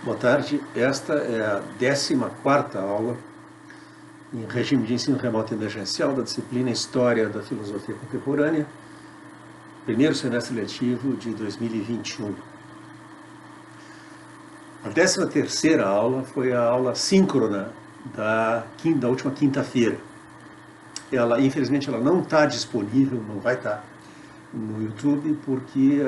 Boa tarde. Esta é a 14ª aula em regime de ensino remoto emergencial da disciplina História da Filosofia Contemporânea, primeiro semestre letivo de 2021. A 13ª aula foi a aula síncrona da última quinta-feira. Infelizmente, ela não está disponível, não vai estar no YouTube, porque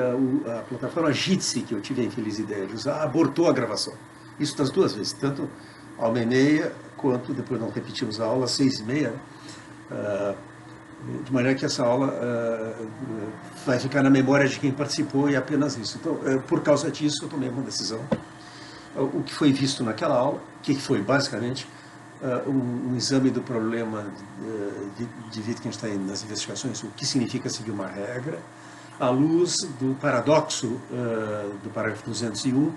a plataforma Jitsi, que eu tive a infeliz ideia de usar, abortou a gravação. Isso das duas vezes, tanto a 1h30 quanto depois não repetimos a aula às 6h30, de maneira que essa aula vai ficar na memória de quem participou e apenas isso. Então, por causa disso, eu tomei uma decisão. O que foi visto naquela aula, que foi basicamente um exame do problema de Wittgenstein nas investigações, o que significa seguir uma regra, à luz do paradoxo do parágrafo 201,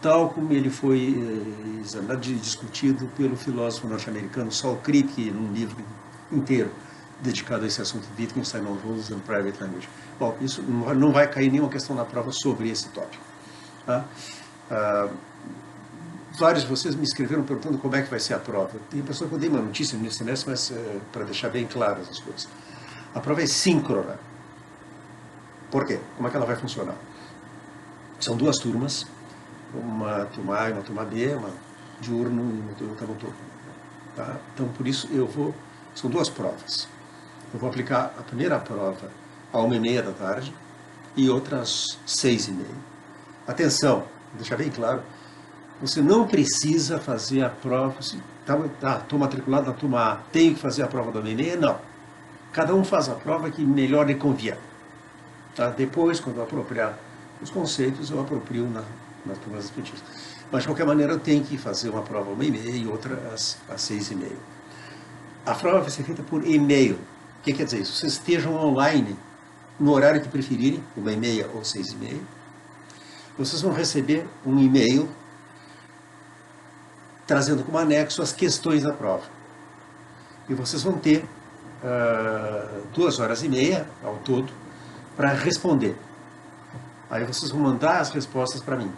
tal como ele foi examinado e discutido pelo filósofo norte-americano Saul Kripke, num livro inteiro dedicado a esse assunto, Wittgenstein on Rules and Private Language. Bom, isso não vai cair nenhuma questão na prova sobre esse tópico. Tá? Vários de vocês me escreveram perguntando como é que vai ser a prova. Tem pessoa que eu dei uma notícia no semestre, mas para deixar bem claras as coisas. A prova é síncrona. Por quê? Como é que ela vai funcionar? São duas turmas, uma turma A e uma turma B, uma diurno e outra noturno. Tá? Então, por isso, são duas provas. Eu vou aplicar a primeira prova à 1h30 da tarde e outra às 6h30. Atenção, vou deixar bem claro, você não precisa fazer a prova, estou matriculado na turma A, tenho que fazer a prova da 1h30? Não. Cada um faz a prova que melhor lhe convier. Tá? Depois, quando eu apropriar os conceitos, eu aproprio nas turmas respectivas. Mas, de qualquer maneira, eu tenho que fazer uma prova às 1h30 e outra às 6h30. A prova vai ser feita por e-mail. O que quer dizer isso? Vocês estejam online no horário que preferirem, 1h30 ou 6h30. Vocês vão receber um e-mail trazendo como anexo as questões da prova. E vocês vão ter 2h30 ao todo para responder. Aí vocês vão mandar as respostas para mim,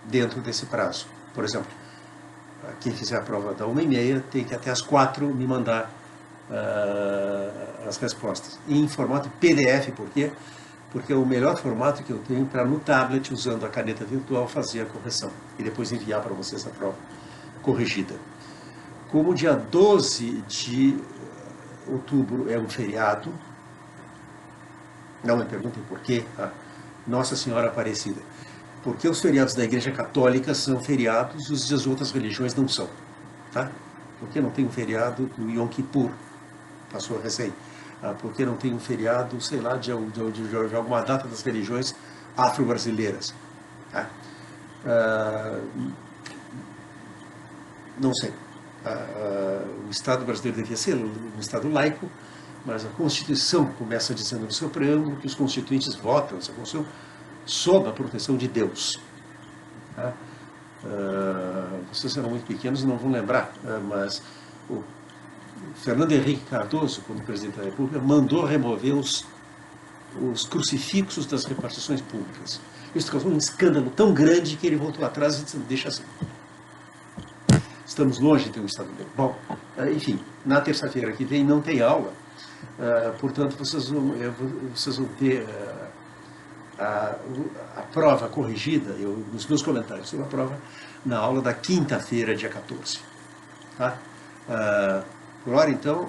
dentro desse prazo. Por exemplo, quem fizer a prova da 1h30 tem que até às 4h me mandar as respostas. Em formato PDF, por quê? Porque é o melhor formato que eu tenho para no tablet, usando a caneta virtual, fazer a correção. E depois enviar para vocês a prova corrigida. Como dia 12 de outubro é um feriado, não me perguntem por quê, tá? Nossa Senhora Aparecida. Porque os feriados da Igreja Católica são feriados, os das outras religiões não são. Tá? Porque não tem um feriado do Yom Kippur, passou recém. Porque não tem um feriado, sei lá, de alguma data das religiões afro-brasileiras. Tá? Não sei. O Estado brasileiro devia ser um Estado laico, mas a Constituição começa dizendo no seu preâmbulo que os constituintes votam essa Constituição sob a proteção de Deus. Tá? Vocês eram muito pequenos e não vão lembrar, mas o Fernando Henrique Cardoso, como presidente da República, mandou remover os crucifixos das repartições públicas. Isso causou um escândalo tão grande que ele voltou atrás e disse, deixa assim. Estamos longe de ter um Estado laico. Bom, enfim, na terça-feira que vem não tem aula, portanto vocês vão ter a prova corrigida, nos meus comentários sobre a prova, na aula da quinta-feira, dia 14. Tá? Por hora, então,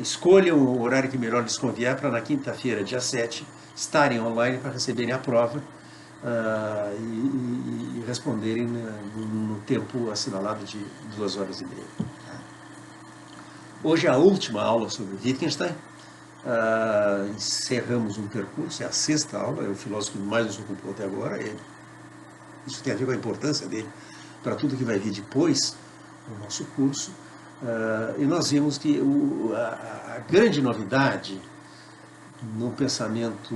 escolham o horário que melhor lhes convier para na quinta-feira, dia 7, estarem online para receberem a prova e responderem no tempo assinalado de 2h30. Hoje é a última aula sobre Wittgenstein. Encerramos um percurso, é a 6ª aula, é o filósofo que mais nos ocupou até agora. Isso tem a ver com a importância dele para tudo que vai vir depois no nosso curso. E nós vimos que a grande novidade no pensamento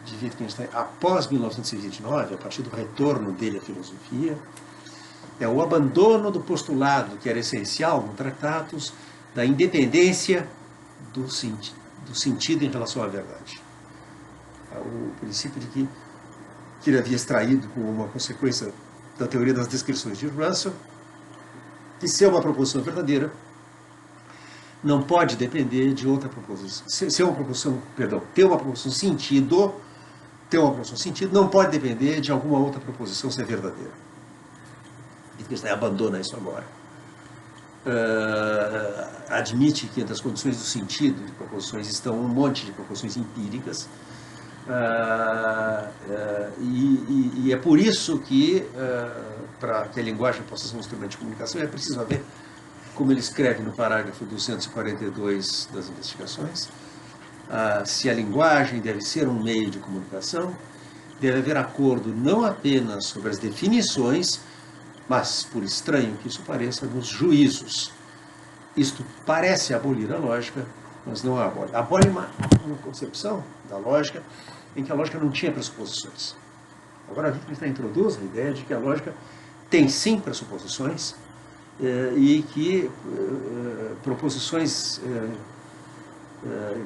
de Wittgenstein após 1929, a partir do retorno dele à filosofia, é o abandono do postulado que era essencial no Tratatus da independência do sentido em relação à verdade. O princípio de que ele havia extraído como uma consequência da teoria das descrições de Russell, que ser uma proposição verdadeira não pode depender de outra proposição. Ser uma proposição, perdão, ter uma proposição sentido não pode depender de alguma outra proposição ser verdadeira. Wittgenstein abandona isso agora. Admite que entre as condições do sentido de proposições estão um monte de proposições empíricas, e é por isso que, para que a linguagem possa ser um instrumento de comunicação, é preciso haver, como ele escreve no parágrafo 242 das investigações, se a linguagem deve ser um meio de comunicação, deve haver acordo não apenas sobre as definições, mas, por estranho que isso pareça, nos juízos. Isto parece abolir a lógica, mas não a abole. Abole uma concepção da lógica em que a lógica não tinha pressuposições. Agora a Wittgenstein introduz a ideia de que a lógica tem sim pressuposições, e que proposições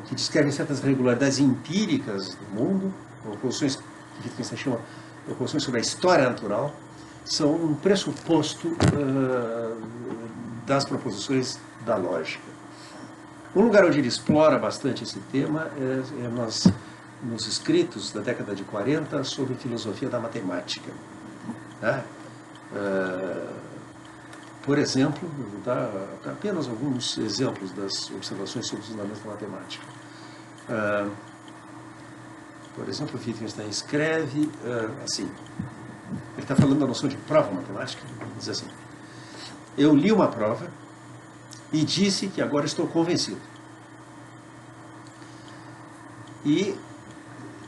que descrevem certas regularidades empíricas do mundo, proposições que Wittgenstein chama proposições sobre a história natural, são um pressuposto das proposições da lógica. Um lugar onde ele explora bastante esse tema é nos escritos da década de 40 sobre filosofia da matemática. Tá? Por exemplo, vou dar apenas alguns exemplos das observações sobre os fundamentos da matemática. Por exemplo, Wittgenstein escreve assim, ele está falando da noção de prova matemática, ele diz assim: eu li uma prova e disse que agora estou convencido. E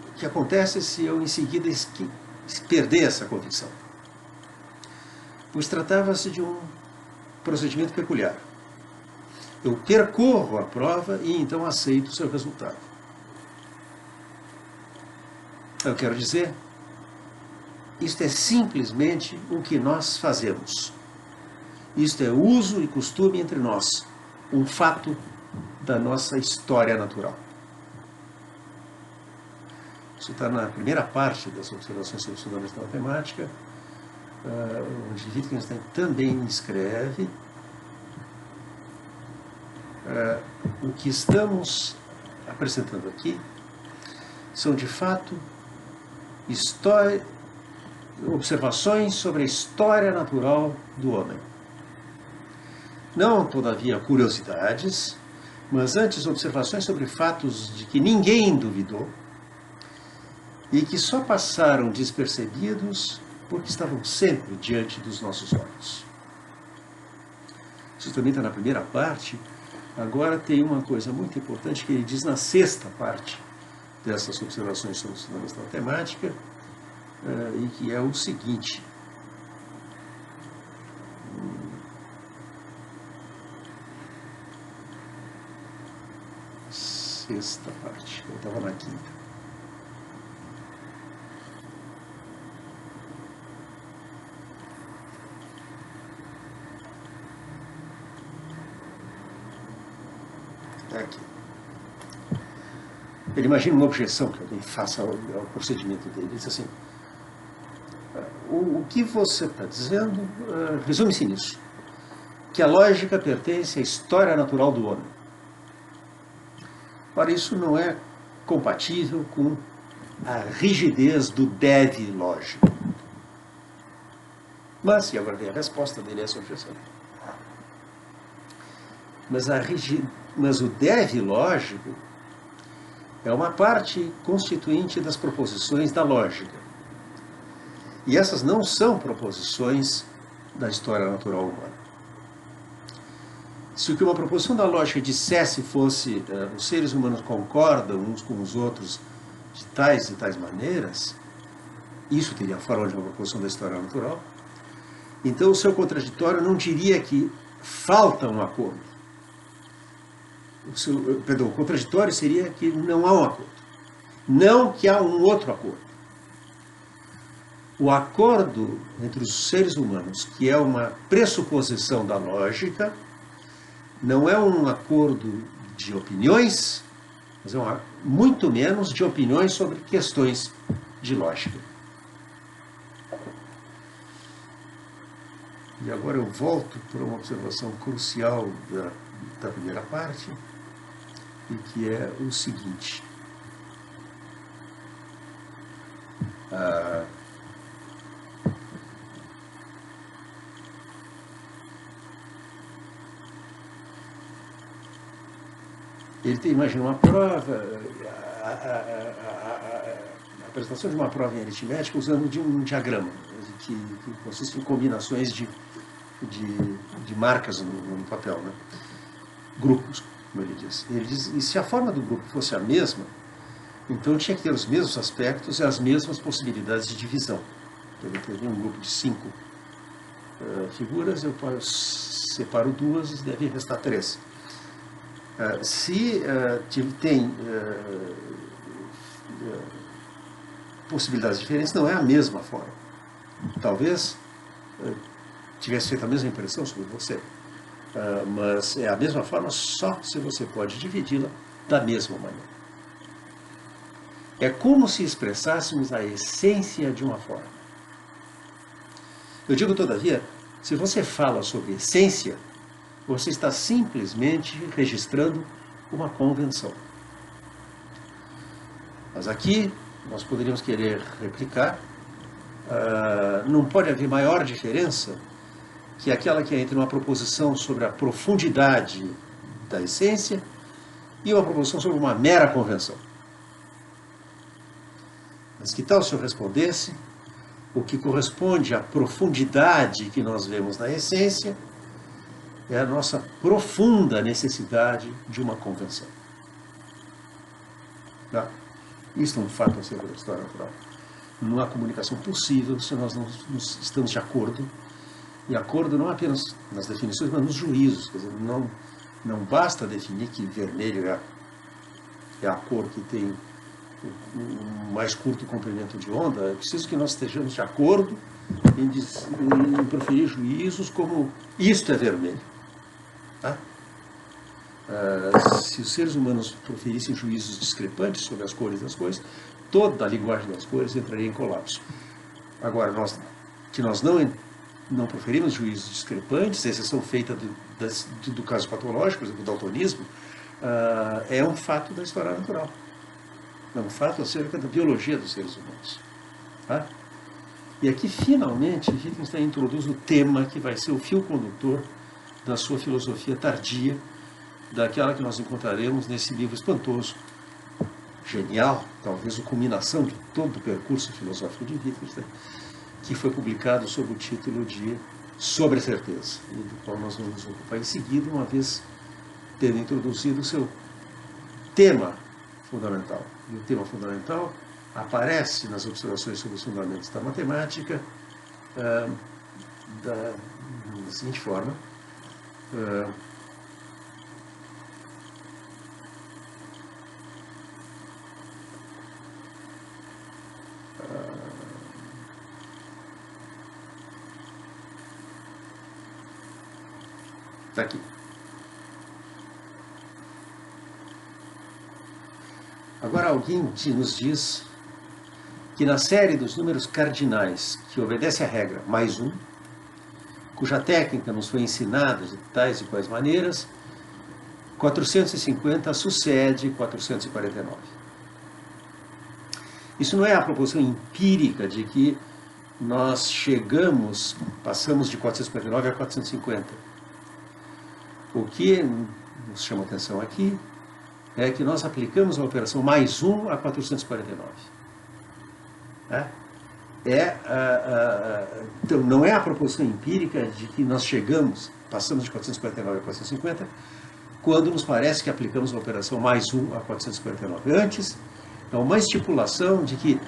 o que acontece se eu em seguida perder essa convicção? Pois tratava-se de um procedimento peculiar. Eu percorro a prova e então aceito o seu resultado. Eu quero dizer, isto é simplesmente o que nós fazemos. Isto é uso e costume entre nós, um fato da nossa história natural. Isso está na primeira parte das observações sobre os fundamentos da matemática, onde Wittgenstein também escreve o que estamos apresentando aqui são de fato observações sobre a história natural do homem. Não, todavia, curiosidades, mas antes observações sobre fatos de que ninguém duvidou e que só passaram despercebidos porque estavam sempre diante dos nossos olhos. Isso também está na primeira parte. Agora tem uma coisa muito importante que ele diz na sexta parte dessas observações sobre os fundamentos da matemática, e que é o seguinte: sexta parte, eu estava na quinta. Aqui. Ele imagina uma objeção que alguém faça ao procedimento dele. Ele diz assim: o que você está dizendo resume-se nisso, que a lógica pertence à história natural do homem. Ora, isso não é compatível com a rigidez do deve lógico. Mas, e agora vem a resposta dele a essa objeção. Mas o deve lógico é uma parte constituinte das proposições da lógica. E essas não são proposições da história natural humana. Se o que uma proposição da lógica dissesse fosse os seres humanos concordam uns com os outros de tais e tais maneiras, isso teria a forma de uma proposição da história natural. Então o seu contraditório não diria que falta um acordo. O contraditório seria que não há um acordo. Não que há um outro acordo. O acordo entre os seres humanos, que é uma pressuposição da lógica, não é um acordo de opiniões, mas é muito menos de opiniões sobre questões de lógica. E agora eu volto para uma observação crucial da primeira parte, e que é o seguinte. Ele imagina uma prova, a apresentação de uma prova em aritmética usando de um diagrama, que consiste em combinações de marcas no papel, né? Grupos, como ele diz. Ele diz, e se a forma do grupo fosse a mesma, então tinha que ter os mesmos aspectos e as mesmas possibilidades de divisão. Então, eu teria um grupo de 5 figuras, eu separo 2 e deve restar 3. Se tem possibilidades diferentes, não é a mesma forma. Talvez tivesse feito a mesma impressão sobre você, mas é a mesma forma só se você pode dividi-la da mesma maneira. É como se expressássemos a essência de uma forma. Eu digo, todavia, se você fala sobre essência, você está simplesmente registrando uma convenção. Mas aqui nós poderíamos querer replicar, não pode haver maior diferença que aquela que é entre uma proposição sobre a profundidade da essência e uma proposição sobre uma mera convenção. Mas que tal se eu respondesse o que corresponde à profundidade que nós vemos na essência é a nossa profunda necessidade de uma convenção. Tá? Isso é um fato acerca da história natural. Não há comunicação possível se nós não estamos de acordo. E acordo não apenas nas definições, mas nos juízos. Quer dizer, não basta definir que vermelho é a cor que tem o mais curto comprimento de onda. É preciso que nós estejamos de acordo em proferir juízos como isto é vermelho. Tá? Se os seres humanos proferissem juízos discrepantes sobre as cores das coisas, toda a linguagem das cores entraria em colapso. Agora, nós não proferimos juízos discrepantes, exceção feita do caso patológico, por exemplo, do daltonismo, é um fato da história natural. É um fato acerca da biologia dos seres humanos. Tá? E aqui, finalmente, Wittgenstein introduz o tema que vai ser o fio condutor da sua filosofia tardia, daquela que nós encontraremos nesse livro espantoso, genial, talvez a culminação de todo o percurso filosófico de Wittgenstein, que foi publicado sob o título de Sobre a Certeza, e do qual nós vamos nos ocupar em seguida, uma vez tendo introduzido o seu tema fundamental. E o tema fundamental aparece nas observações sobre os fundamentos da matemática da seguinte forma. Está aqui. Agora alguém nos diz que na série dos números cardinais que obedece à regra mais 1, cuja técnica nos foi ensinada de tais e quais maneiras, 450 sucede 449. Isso não é a proposição empírica de que nós passamos de 449 a 450. O que nos chama a atenção aqui é que nós aplicamos a operação mais 1 a 449. Então, não é a proposição empírica de que nós passamos de 449 a 450, quando nos parece que aplicamos a operação mais 1 a 449. Antes, é uma estipulação de que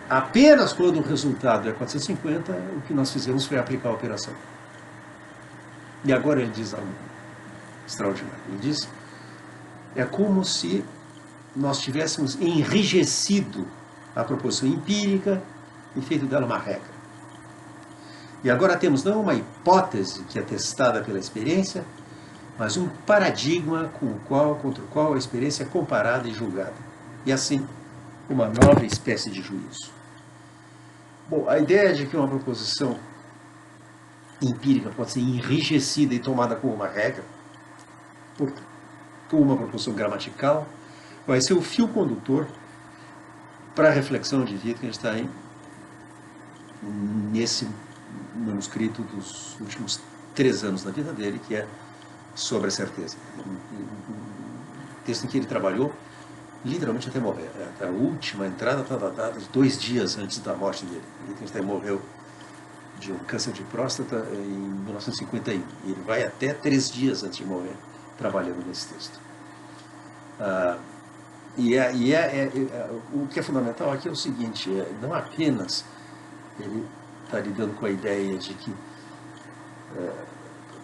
apenas quando o resultado é 450, o que nós fizemos foi aplicar a operação. E agora ele diz algo extraordinário. Ele diz, é como se nós tivéssemos enrijecido a proposição empírica e feito dela uma regra. E agora temos não uma hipótese que é testada pela experiência, mas um paradigma contra o qual a experiência é comparada e julgada. E assim, uma nova espécie de juízo. Bom, a ideia de que uma proposição empírica pode ser enrijecida e tomada como uma regra, por uma proposição gramatical, vai ser o fio condutor para a reflexão de Wittgenstein nesse manuscrito dos últimos 3 anos da vida dele, que é sobre a certeza. Um texto em que ele trabalhou literalmente até morrer. A última entrada está datada 2 dias antes da morte dele. Wittgenstein morreu de um câncer de próstata em 1951. E ele vai até 3 dias antes de morrer trabalhando nesse texto. O que é fundamental aqui é o seguinte, não apenas ele está lidando com a ideia de que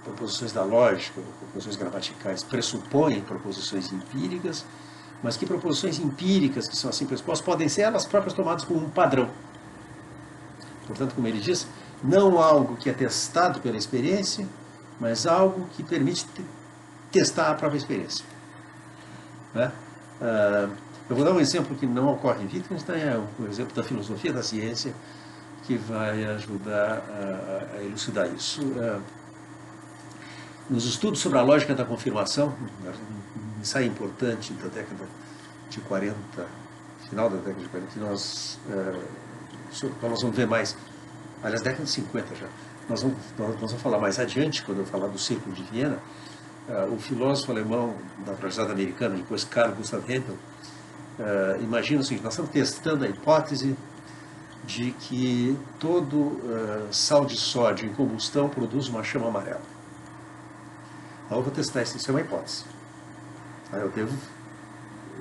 proposições da lógica, proposições gramaticais, pressupõem proposições empíricas, mas que proposições empíricas, que são assim pressupostas, podem ser elas próprias tomadas como um padrão. Portanto, como ele diz, não algo que é testado pela experiência, mas algo que permite testar a própria experiência. Né? Eu vou dar um exemplo que não ocorre em Wittgenstein, é o exemplo da filosofia da ciência, que vai ajudar a elucidar isso. Nos estudos sobre a lógica da confirmação, um ensaio importante da década de 40, final da década de 40, que nós vamos ver mais, aliás, década de 50 já, nós vamos falar mais adiante, quando eu falar do Círculo de Viena, o filósofo alemão naturalizado americano, depois Carl Gustav Hempel, imagina o seguinte: nós estamos testando a hipótese de que todo sal de sódio em combustão produz uma chama amarela. Então eu vou testar isso é uma hipótese. Eu devo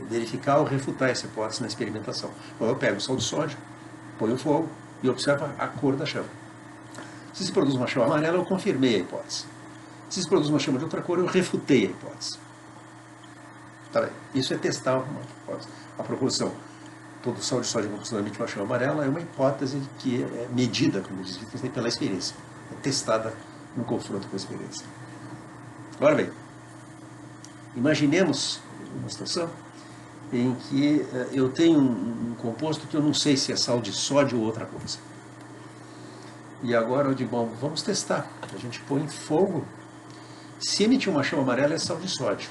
verificar ou refutar essa hipótese na experimentação. Então eu pego o sal de sódio, ponho fogo e observo a cor da chama. Se produz uma chama amarela, eu confirmei a hipótese. Se produz uma chama de outra cor, eu refutei a hipótese. Tá bem. Isso é testar uma hipótese. A proposição todo sal de sódio em combustão emite uma chama amarela é uma hipótese que é medida, como diz Wittgenstein, pela experiência. É testada no confronto com a experiência. Agora bem, imaginemos uma situação em que eu tenho um composto que eu não sei se é sal de sódio ou outra coisa. E agora eu digo, bom, vamos testar. A gente põe fogo. Se emitir uma chama amarela é sal de sódio.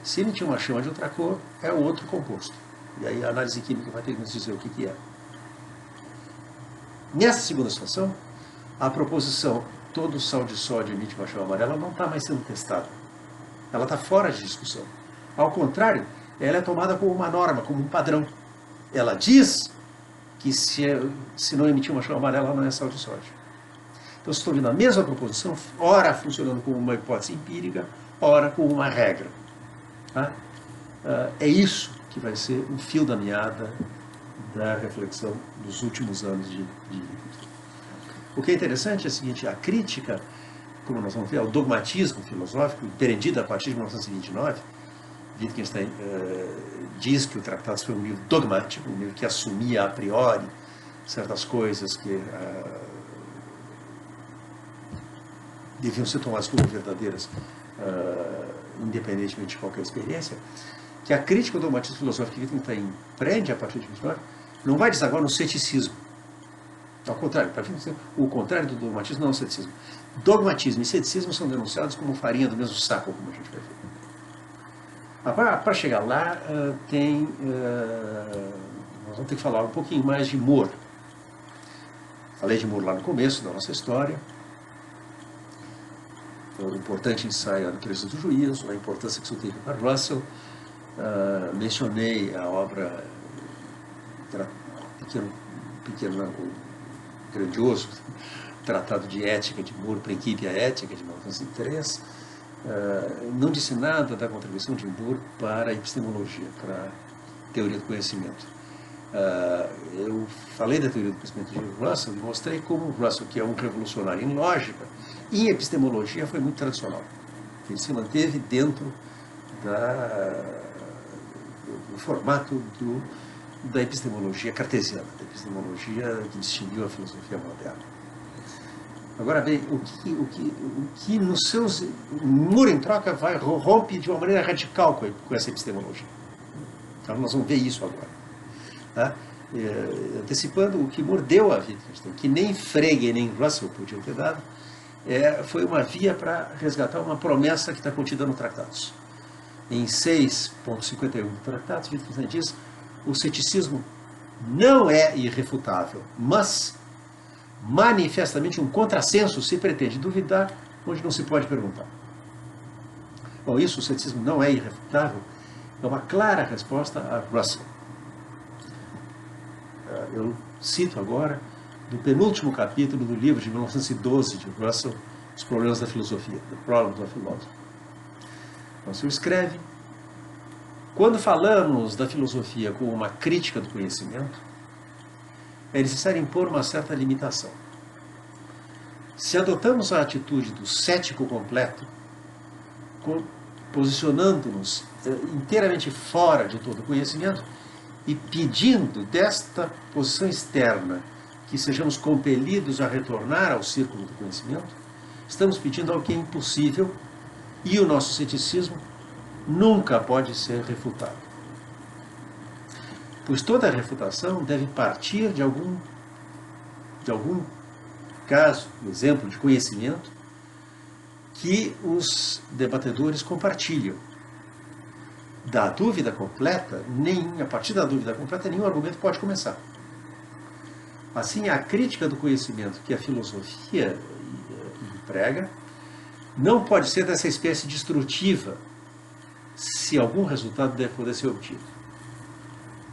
Se emitir uma chama de outra cor, é outro composto. E aí a análise química vai ter que nos dizer o que é. Nessa segunda situação, a proposição todo sal de sódio emite uma chama amarela não está mais sendo testada. Ela está fora de discussão. Ao contrário, ela é tomada como uma norma, como um padrão. Ela diz que se não emitir uma chama amarela, não é sal de sódio. Então, estou vendo a mesma proposição, ora funcionando como uma hipótese empírica, ora como uma regra. Tá? É isso que vai ser o fio da meada da reflexão dos últimos anos de Wittgenstein. O que é interessante é o seguinte: a crítica, como nós vamos ver, ao dogmatismo filosófico, empreendido a partir de 1929, Wittgenstein diz que o Tratados foi um livro dogmático, um livro que assumia a priori certas coisas que deviam ser tomadas como verdadeiras, independentemente de qualquer experiência, que a crítica ao dogmatismo filosófico que Wittgenstein empreende a partir de 1929 não vai desaguar no ceticismo. Ao contrário, o contrário do dogmatismo não é o ceticismo. Dogmatismo e ceticismo são denunciados como farinha do mesmo saco, como a gente vai ver. Para chegar lá, nós vamos ter que falar um pouquinho mais de Moore. Falei de Moore lá no começo da nossa história. O importante ensaio A Natureza do Juízo, a importância que isso teve para Russell. Mencionei a obra pequeno, grandioso Tratado de Ética de Moore, Principia Ética, de 1903. Não disse nada da contribuição de Moore para a epistemologia, para a teoria do conhecimento. Eu falei da teoria do conhecimento de Russell e mostrei como Russell, que é um revolucionário em lógica, em epistemologia foi muito tradicional. Ele se manteve dentro do formato da epistemologia cartesiana, da epistemologia que distinguiu a filosofia moderna. Agora bem, o que nos seus Moore em troca rompe de uma maneira radical com essa epistemologia. Então nós vamos ver isso agora. Tá? Antecipando o que Moore deu a Wittgenstein, que nem Frege nem Russell podiam ter dado, foi uma via para resgatar uma promessa que está contida no Tratados. Em 6.51 do Tratados, Wittgenstein diz: o ceticismo não é irrefutável, mas manifestamente um contrassenso se pretende duvidar onde não se pode perguntar. Bom, isso, o ceticismo não é irrefutável, é uma clara resposta a Russell. Eu cito agora do penúltimo capítulo do livro de 1912 de Russell, Os Problemas da Filosofia, The Problems of Philosophy. Russell escreve: quando falamos da filosofia como uma crítica do conhecimento, é necessário impor uma certa limitação. Se adotamos a atitude do cético completo, posicionando-nos inteiramente fora de todo conhecimento e pedindo desta posição externa que sejamos compelidos a retornar ao círculo do conhecimento, estamos pedindo algo que é impossível e o nosso ceticismo nunca pode ser refutado. Pois toda refutação deve partir de algum caso, exemplo de conhecimento que os debatedores compartilham. Da dúvida completa, a partir da dúvida completa, nenhum argumento pode começar. Assim, a crítica do conhecimento que a filosofia emprega não pode ser dessa espécie destrutiva, se algum resultado deve poder ser obtido.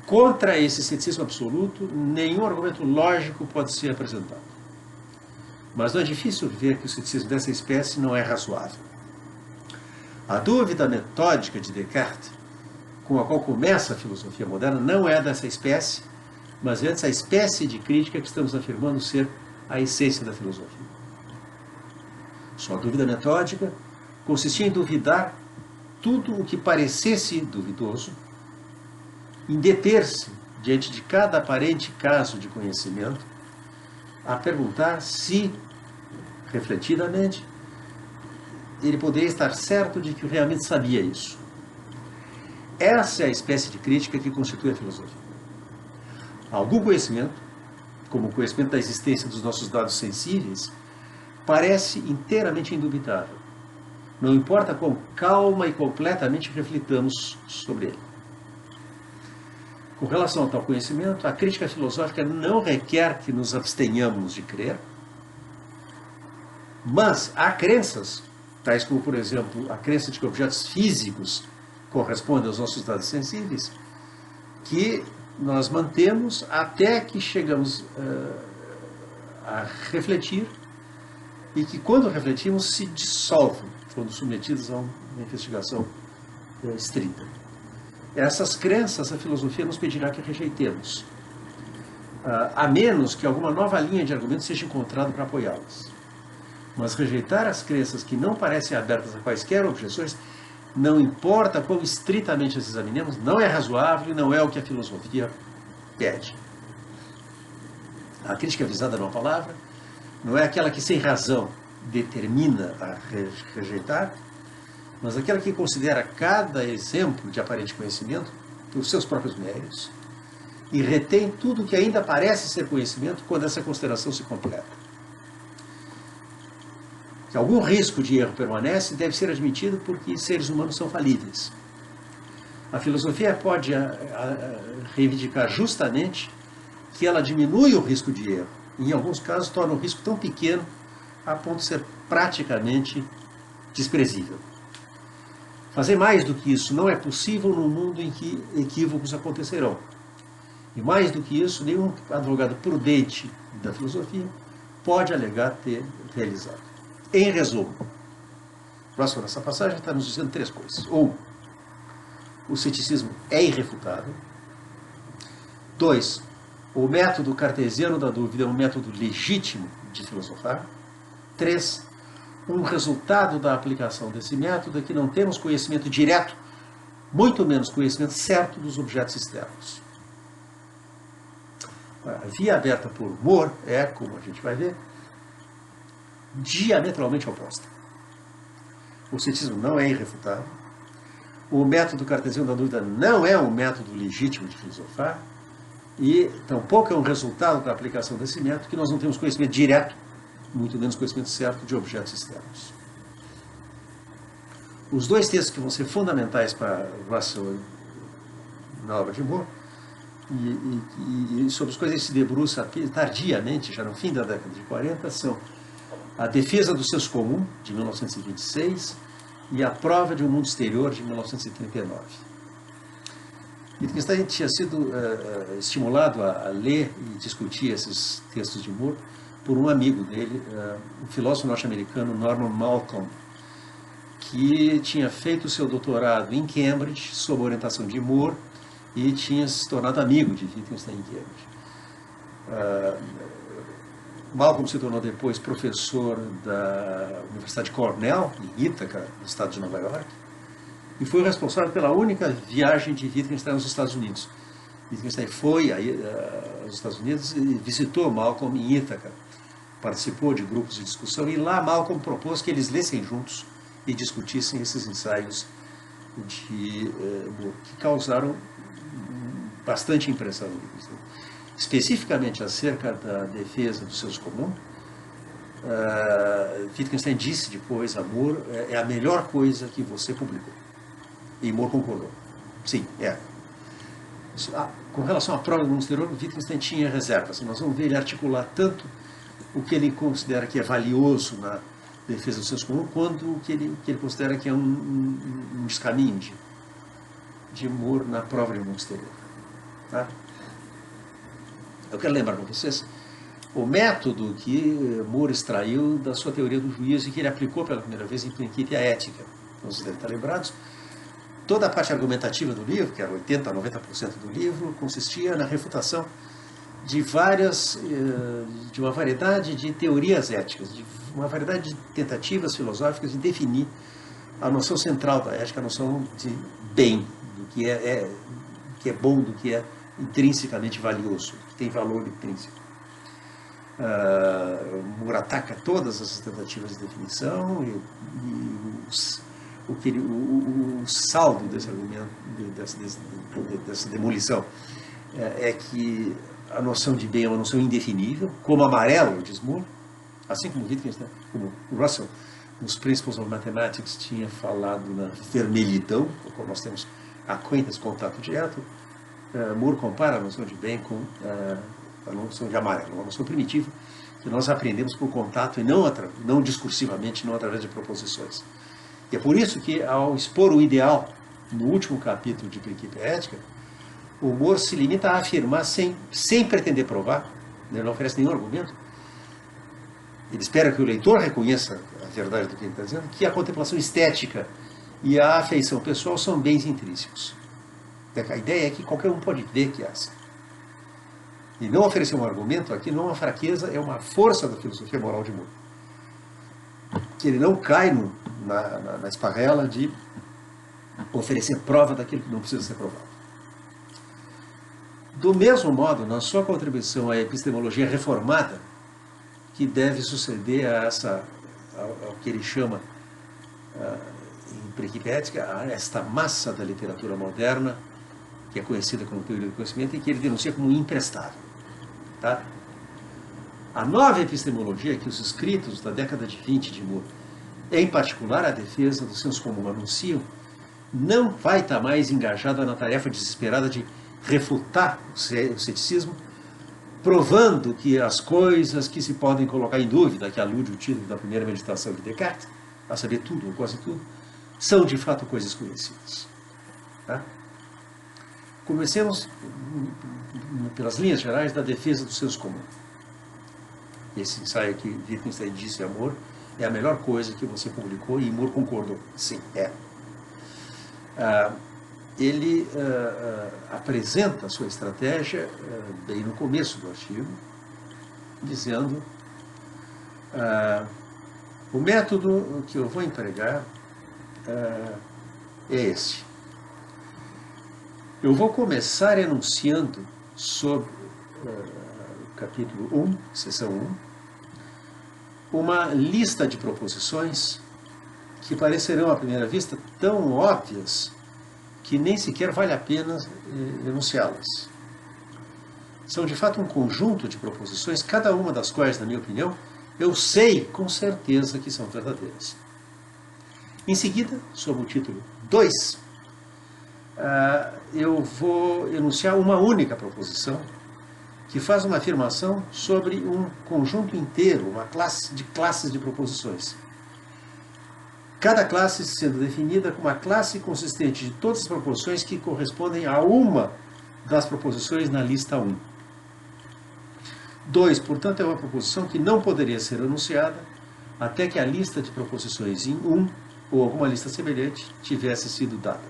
Contra esse ceticismo absoluto, nenhum argumento lógico pode ser apresentado. Mas não é difícil ver que o ceticismo dessa espécie não é razoável. A dúvida metódica de Descartes, com a qual começa a filosofia moderna, não é dessa espécie, mas é dessa espécie de crítica que estamos afirmando ser a essência da filosofia. Sua dúvida metódica consistia em duvidar tudo o que parecesse duvidoso, em deter-se diante de cada aparente caso de conhecimento, a perguntar se, refletidamente, ele poderia estar certo de que realmente sabia isso. Essa é a espécie de crítica que constitui a filosofia. Algum conhecimento, como o conhecimento da existência dos nossos dados sensíveis, parece inteiramente indubitável. Não importa quão calma e completamente reflitamos sobre ele. Com relação ao tal conhecimento, a crítica filosófica não requer que nos abstenhamos de crer, mas há crenças, tais como, por exemplo, a crença de que objetos físicos correspondem aos nossos dados sensíveis, que nós mantemos até que chegamos a refletir e que, quando refletimos, se dissolvem quando submetidos a uma investigação estrita. Essas crenças a filosofia nos pedirá que rejeitemos, a menos que alguma nova linha de argumentos seja encontrada para apoiá-las. Mas rejeitar as crenças que não parecem abertas a quaisquer objeções, não importa quão estritamente as examinemos, não é razoável e não é o que a filosofia pede. A crítica visada numa palavra não é aquela que sem razão determina a rejeitar, mas aquela que considera cada exemplo de aparente conhecimento pelos seus próprios méritos e retém tudo que ainda parece ser conhecimento quando essa consideração se completa. Que algum risco de erro permanece deve ser admitido porque seres humanos são falíveis. A filosofia pode reivindicar justamente que ela diminui o risco de erro. Em alguns casos, torna o risco tão pequeno a ponto de ser praticamente desprezível. Fazer mais do que isso não é possível num mundo em que equívocos acontecerão. E mais do que isso, nenhum advogado prudente da filosofia pode alegar ter realizado. Em resumo, próximo dessa passagem está nos dizendo três coisas. 1. O ceticismo é irrefutável. 2. O método cartesiano da dúvida é um método legítimo de filosofar. 3. Um resultado da aplicação desse método é que não temos conhecimento direto, muito menos conhecimento certo dos objetos externos. A via aberta por Moore é, como a gente vai ver, diametralmente oposta. O ceticismo não é irrefutável. O método cartesiano da dúvida não é um método legítimo de filosofar. E tampouco é um resultado da aplicação desse método que nós não temos conhecimento direto muito menos conhecimento certo de objetos externos. Os dois textos que vão ser fundamentais para Russell na obra de Moore, e sobre os quais ele se debruça tardiamente, já no fim da década de 40, são A Defesa do Senso Comum, de 1926, e A Prova de um Mundo Exterior, de 1939. Wittgenstein tinha sido estimulado a ler e discutir esses textos de Moore por um amigo dele, o filósofo norte-americano Norman Malcolm, que tinha feito o seu doutorado em Cambridge, sob a orientação de Moore, e tinha se tornado amigo de Wittgenstein em Cambridge. Malcolm se tornou depois professor da Universidade de Cornell, em Ítaca, no estado de Nova York, e foi responsável pela única viagem de Wittgenstein aos Estados Unidos. Wittgenstein foi aos Estados Unidos e visitou Malcolm em Ítaca, participou de grupos de discussão, e lá Malcolm propôs que eles lessem juntos e discutissem esses ensaios de Moore, que causaram bastante impressão em Wittgenstein. Especificamente acerca da defesa do senso comum, Wittgenstein disse depois a Moore: é a melhor coisa que você publicou. E Moore concordou. Sim, é. Com relação à prova do mundo exterior, Wittgenstein tinha reservas. Nós vamos ver ele articular tanto o que ele considera que é valioso na defesa do senso comum, quanto o que ele considera que é um descaminho de Moore na prova do mundo exterior. Tá? Eu quero lembrar para vocês o método que Moore extraiu da sua teoria do juízo e que ele aplicou pela primeira vez em Principia Ética. Vocês devem estar lembrados. Toda a parte argumentativa do livro, que era 80% a 90% do livro, consistia na refutação de uma variedade de teorias éticas, de uma variedade de tentativas filosóficas de definir a noção central da ética, a noção de bem, do que é bom, do que é intrinsecamente valioso, que tem valor intrínseco. Moore ataca todas essas tentativas de definição o saldo desse argumento, dessa demolição, é que a noção de bem é uma noção indefinível, como amarelo, diz Moore, assim como Wittgenstein, como Russell, nos Principles of Mathematics tinha falado na vermelhidão, como nós temos acquaintance, contato direto. Moore compara a noção de bem com a noção de amarelo, uma noção primitiva que nós aprendemos por contato e não discursivamente, não através de proposições. E é por isso que, ao expor o ideal no último capítulo de Principia Ética, o Moore se limita a afirmar sem pretender provar, ele não oferece nenhum argumento, ele espera que o leitor reconheça a verdade do que ele está dizendo, que a contemplação estética e a afeição pessoal são bens intrínsecos. A ideia é que qualquer um pode ver que é assim. E não oferecer um argumento aqui não é uma fraqueza, é uma força da filosofia moral de Moore. Que ele não cai na esparrela de oferecer prova daquilo que não precisa ser provado. Do mesmo modo, na sua contribuição à epistemologia reformada, que deve suceder ao que ele chama, em Principia Ética, a esta massa da literatura moderna, que é conhecida como teoria do conhecimento, e que ele denuncia como imprestável. Tá? A nova epistemologia que os escritos da década de 20 de Moore, em particular a defesa do senso comum, anunciam, não vai estar mais engajada na tarefa desesperada de refutar o ceticismo, provando que as coisas que se podem colocar em dúvida, que alude o título da primeira meditação de Descartes, a saber tudo ou quase tudo, são de fato coisas conhecidas. Tá? Comecemos pelas linhas gerais da defesa do senso comum. Esse ensaio que Wittgenstein disse a Moore é a melhor coisa que você publicou, e Moore concordou. Sim, é. Ele apresenta a sua estratégia bem no começo do artigo, dizendo: o método que eu vou empregar é esse. Eu vou começar enunciando sobre capítulo 1, seção 1, uma lista de proposições que parecerão à primeira vista tão óbvias que nem sequer vale a pena enunciá-las. São de fato um conjunto de proposições, cada uma das quais, na minha opinião, eu sei com certeza que são verdadeiras. Em seguida, sob o título 2, eu vou enunciar uma única proposição que faz uma afirmação sobre um conjunto inteiro, uma classe de classes de proposições. Cada classe sendo definida como uma classe consistente de todas as proposições que correspondem a uma das proposições na lista 1. 2, portanto, é uma proposição que não poderia ser enunciada até que a lista de proposições em 1 ou alguma lista semelhante tivesse sido dada.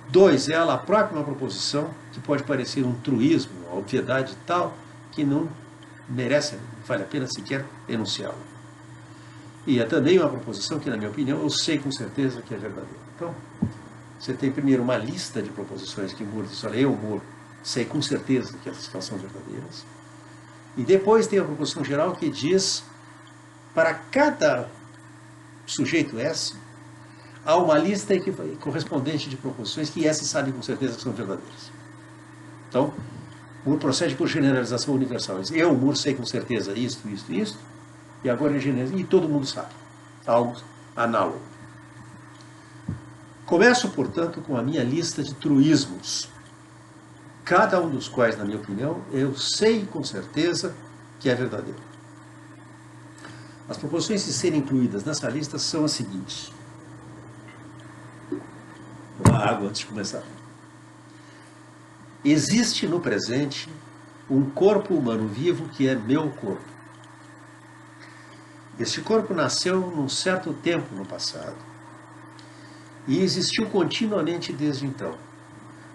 2, é ela própria uma proposição que pode parecer um truísmo, uma obviedade tal, que não merece, não vale a pena sequer enunciá-la. E é também uma proposição que, na minha opinião, eu sei com certeza que é verdadeira. Então, você tem primeiro uma lista de proposições que Moore diz, olha, eu, Moore, sei com certeza que essas são verdadeiras. E depois tem a proposição geral que diz, para cada sujeito S, há uma lista correspondente de proposições que S sabe com certeza que são verdadeiras. Então, Moore procede por generalização universal. Ele diz, eu, Moore, sei com certeza isto, isto, isto, e agora ele generaliza, e todo mundo sabe. Algo análogo. Começo, portanto, com a minha lista de truísmos, cada um dos quais, na minha opinião, eu sei com certeza que é verdadeiro. As proposições que serem incluídas nessa lista são as seguintes. Vou tomar água antes de começar. Existe no presente um corpo humano vivo que é meu corpo. Este corpo nasceu num certo tempo no passado e existiu continuamente desde então,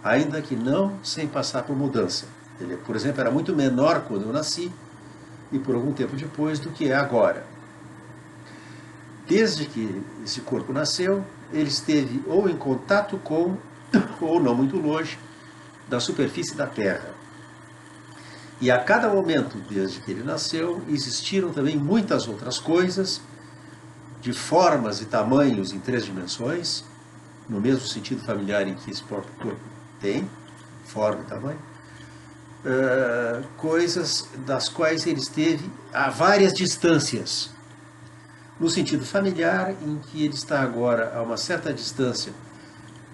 ainda que não sem passar por mudança. Ele, por exemplo, era muito menor quando eu nasci e por algum tempo depois do que é agora. Desde que esse corpo nasceu, ele esteve ou em contato com, ou não muito longe, da superfície da Terra. E a cada momento, desde que ele nasceu, existiram também muitas outras coisas, de formas e tamanhos em 3 dimensões, no mesmo sentido familiar em que esse próprio corpo tem, forma e tamanho, coisas das quais ele esteve a várias distâncias. No sentido familiar, em que ele está agora a uma certa distância,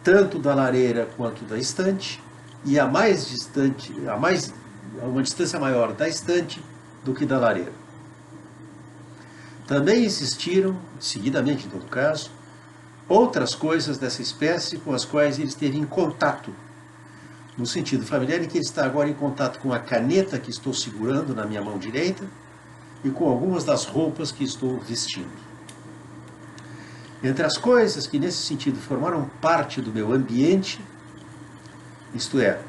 tanto da lareira quanto da estante, e a mais distante, a uma distância maior da estante do que da lareira. Também existiram, seguidamente em todo caso, outras coisas dessa espécie com as quais ele esteve em contato, no sentido familiar em que ele está agora em contato com a caneta que estou segurando na minha mão direita e com algumas das roupas que estou vestindo. Entre as coisas que nesse sentido formaram parte do meu ambiente, isto é,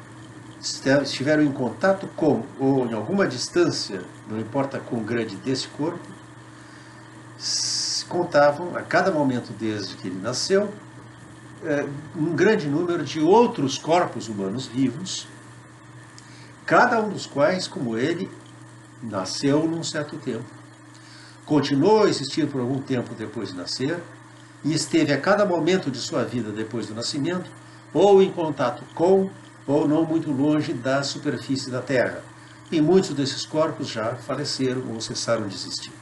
estiveram em contato com, ou em alguma distância, não importa quão grande desse corpo, contavam a cada momento desde que ele nasceu, um grande número de outros corpos humanos vivos, cada um dos quais, como ele, nasceu num certo tempo, continuou a existir por algum tempo depois de nascer, e esteve a cada momento de sua vida depois do nascimento, ou em contato com, ou não muito longe da superfície da Terra. E muitos desses corpos já faleceram ou cessaram de existir.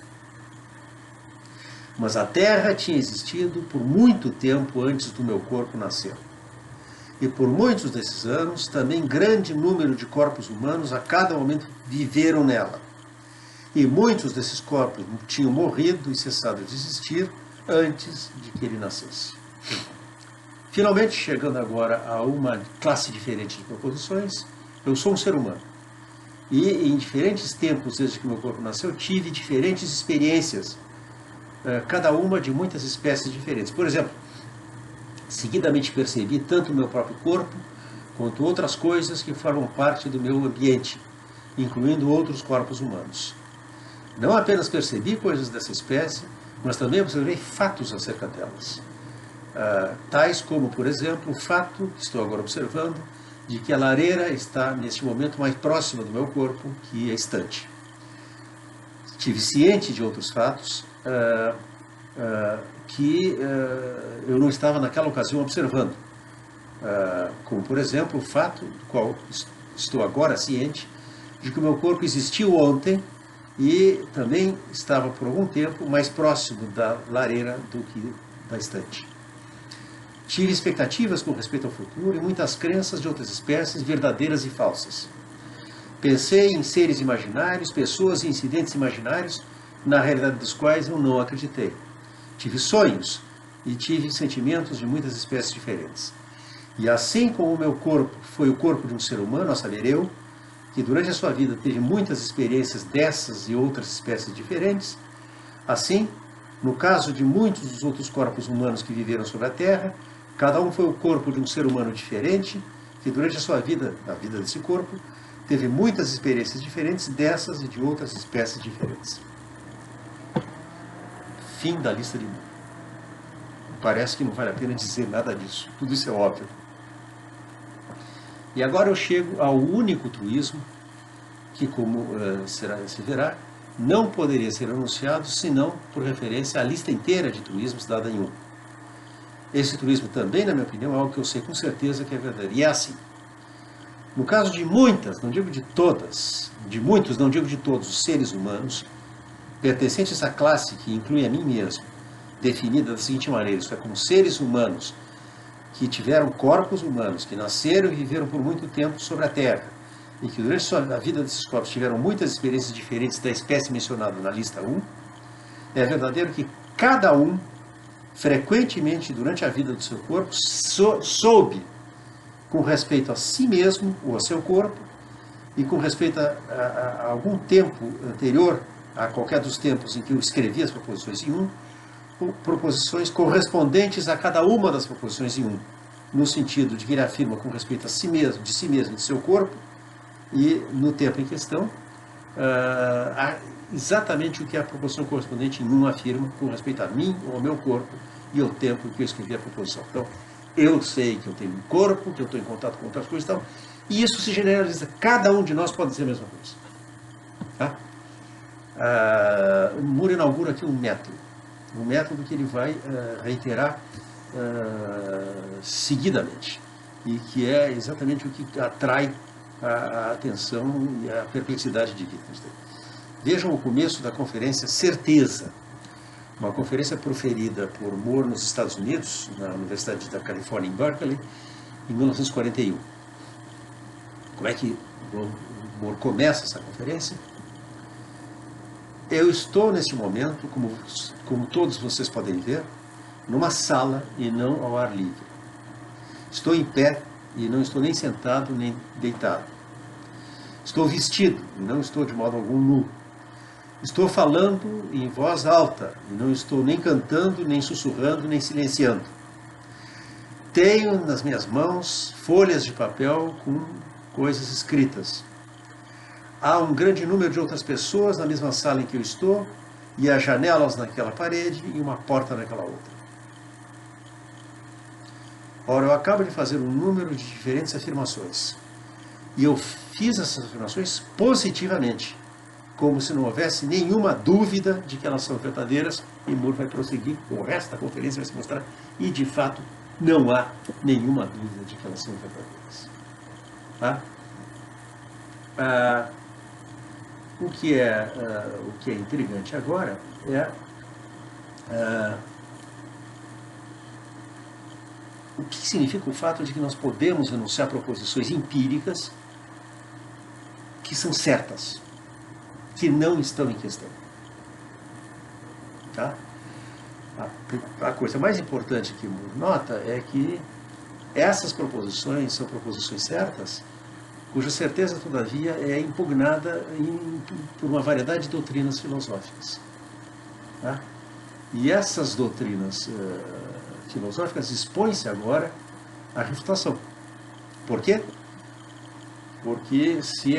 Mas a Terra tinha existido por muito tempo antes do meu corpo nascer. E por muitos desses anos, também grande número de corpos humanos a cada momento viveram nela. E muitos desses corpos tinham morrido e cessado de existir antes de que ele nascesse. Finalmente, chegando agora a uma classe diferente de proposições, eu sou um ser humano. E em diferentes tempos, desde que meu corpo nasceu, tive diferentes experiências, cada uma de muitas espécies diferentes. Por exemplo, seguidamente percebi tanto o meu próprio corpo, quanto outras coisas que formam parte do meu ambiente, incluindo outros corpos humanos. Não apenas percebi coisas dessa espécie, mas também observei fatos acerca delas. Tais como, por exemplo, o fato, que estou agora observando, de que a lareira está, neste momento, mais próxima do meu corpo que a estante. Estive ciente de outros fatos que eu não estava naquela ocasião observando. Como, por exemplo, o fato do qual estou agora ciente de que o meu corpo existiu ontem e também estava por algum tempo mais próximo da lareira do que da estante. Tive expectativas com respeito ao futuro e muitas crenças de outras espécies, verdadeiras e falsas. Pensei em seres imaginários, pessoas e incidentes imaginários, na realidade dos quais eu não acreditei. Tive sonhos e tive sentimentos de muitas espécies diferentes. E assim como o meu corpo foi o corpo de um ser humano, a saber eu, que durante a sua vida teve muitas experiências dessas e outras espécies diferentes, assim, no caso de muitos dos outros corpos humanos que viveram sobre a Terra, cada um foi o corpo de um ser humano diferente, que durante a sua vida, a vida desse corpo, teve muitas experiências diferentes dessas e de outras espécies diferentes. Fim da lista de mundo. Parece que não vale a pena dizer nada disso. Tudo isso é óbvio. E agora eu chego ao único truísmo que, como se verá, não poderia ser anunciado senão por referência à lista inteira de truísmos dada em um. Esse truísmo também, na minha opinião, é algo que eu sei com certeza que é verdadeiro. E é assim. No caso de muitas, não digo de todas, de muitos, não digo de todos, os seres humanos, pertencentes à classe que inclui a mim mesmo, definida da seguinte maneira, isso é, como seres humanos que tiveram corpos humanos, que nasceram e viveram por muito tempo sobre a Terra, e que durante a vida desses corpos tiveram muitas experiências diferentes da espécie mencionada na lista 1, é verdadeiro que cada um, frequentemente durante a vida do seu corpo, soube, com respeito a si mesmo ou a seu corpo, e com respeito a algum tempo anterior a qualquer dos tempos em que eu escrevi as proposições em 1, proposições correspondentes a cada uma das proposições em 1, no sentido de que ele afirma com respeito a si mesmo, de seu corpo, e no tempo em questão, exatamente o que a proposição correspondente em 1 afirma com respeito a mim ou ao meu corpo e ao tempo em que eu escrevi a proposição. Então, eu sei que eu tenho um corpo, que eu estou em contato com outras coisas e tal, e isso se generaliza. Cada um de nós pode dizer a mesma coisa. Tá? O Moore inaugura aqui um método que ele vai reiterar seguidamente, e que é exatamente o que atrai a atenção e a perplexidade de Wittgenstein. Vejam o começo da conferência Certeza, uma conferência proferida por Moore nos Estados Unidos, na Universidade da Califórnia, em Berkeley, em 1941. Como é que Moore começa essa conferência? Eu estou, neste momento, como todos vocês podem ver, numa sala e não ao ar livre. Estou em pé e não estou nem sentado nem deitado. Estou vestido e não estou de modo algum nu. Estou falando em voz alta e não estou nem cantando, nem sussurrando, nem silenciando. Tenho nas minhas mãos folhas de papel com coisas escritas. Há um grande número de outras pessoas na mesma sala em que eu estou, e há janelas naquela parede e uma porta naquela outra. Ora, eu acabo de fazer um número de diferentes afirmações. E eu fiz essas afirmações positivamente, como se não houvesse nenhuma dúvida de que elas são verdadeiras, e Moore vai prosseguir, o resto da conferência vai se mostrar, e de fato não há nenhuma dúvida de que elas são verdadeiras. Tá? O que é intrigante agora é o que significa o fato de que nós podemos enunciar proposições empíricas que são certas, que não estão em questão. Tá? A coisa mais importante que Moore nota é que essas proposições são proposições certas, cuja certeza, todavia, é impugnada por uma variedade de doutrinas filosóficas. Tá? E essas doutrinas filosóficas expõem-se agora à refutação. Por quê? Porque se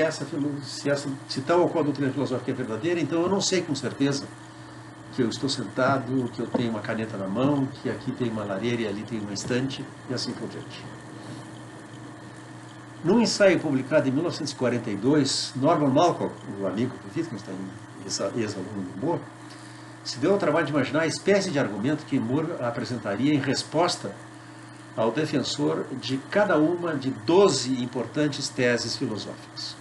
tal ou qual doutrina filosófica é verdadeira, então eu não sei com certeza que eu estou sentado, que eu tenho uma caneta na mão, que aqui tem uma lareira e ali tem uma estante, e assim por diante. Num ensaio publicado em 1942, Norman Malcolm, o amigo do Wittgenstein, ex-aluno do Moore, se deu ao trabalho de imaginar a espécie de argumento que Moore apresentaria em resposta ao defensor de cada uma de 12 importantes teses filosóficas.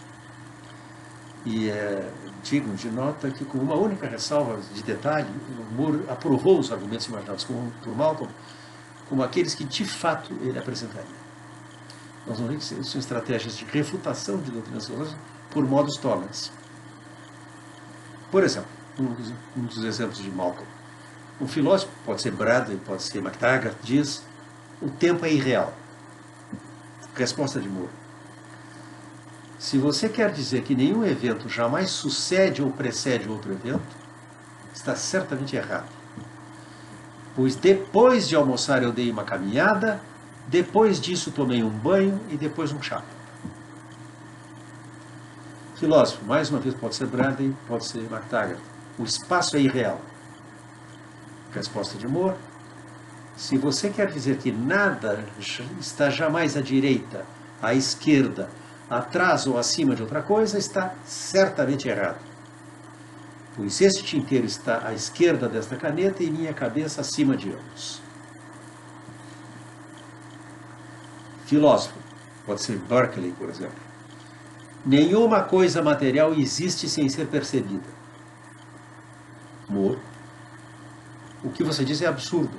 E é digno de nota que, com uma única ressalva de detalhe, o Moore aprovou os argumentos imaginados por Malcolm como aqueles que, de fato, ele apresentaria. Nós vamos ver que são estratégias de refutação de doutrinas filosóficas por modus tollens. Por exemplo, um dos exemplos de Malcolm. Um filósofo, pode ser Bradley, pode ser McTaggart, diz: o tempo é irreal. Resposta de Moore: se você quer dizer que nenhum evento jamais sucede ou precede outro evento, está certamente errado. Pois depois de almoçar eu dei uma caminhada, depois disso tomei um banho e depois um chá. Filósofo, mais uma vez, pode ser Bradley, pode ser McTaggart. O espaço é irreal. Resposta de Moore: se você quer dizer que nada está jamais à direita, à esquerda, atrás ou acima de outra coisa, está certamente errado. Pois esse tinteiro está à esquerda desta caneta e minha cabeça acima de ambos. Filósofo, pode ser Berkeley, por exemplo. Nenhuma coisa material existe sem ser percebida. Moore: o que você diz é absurdo,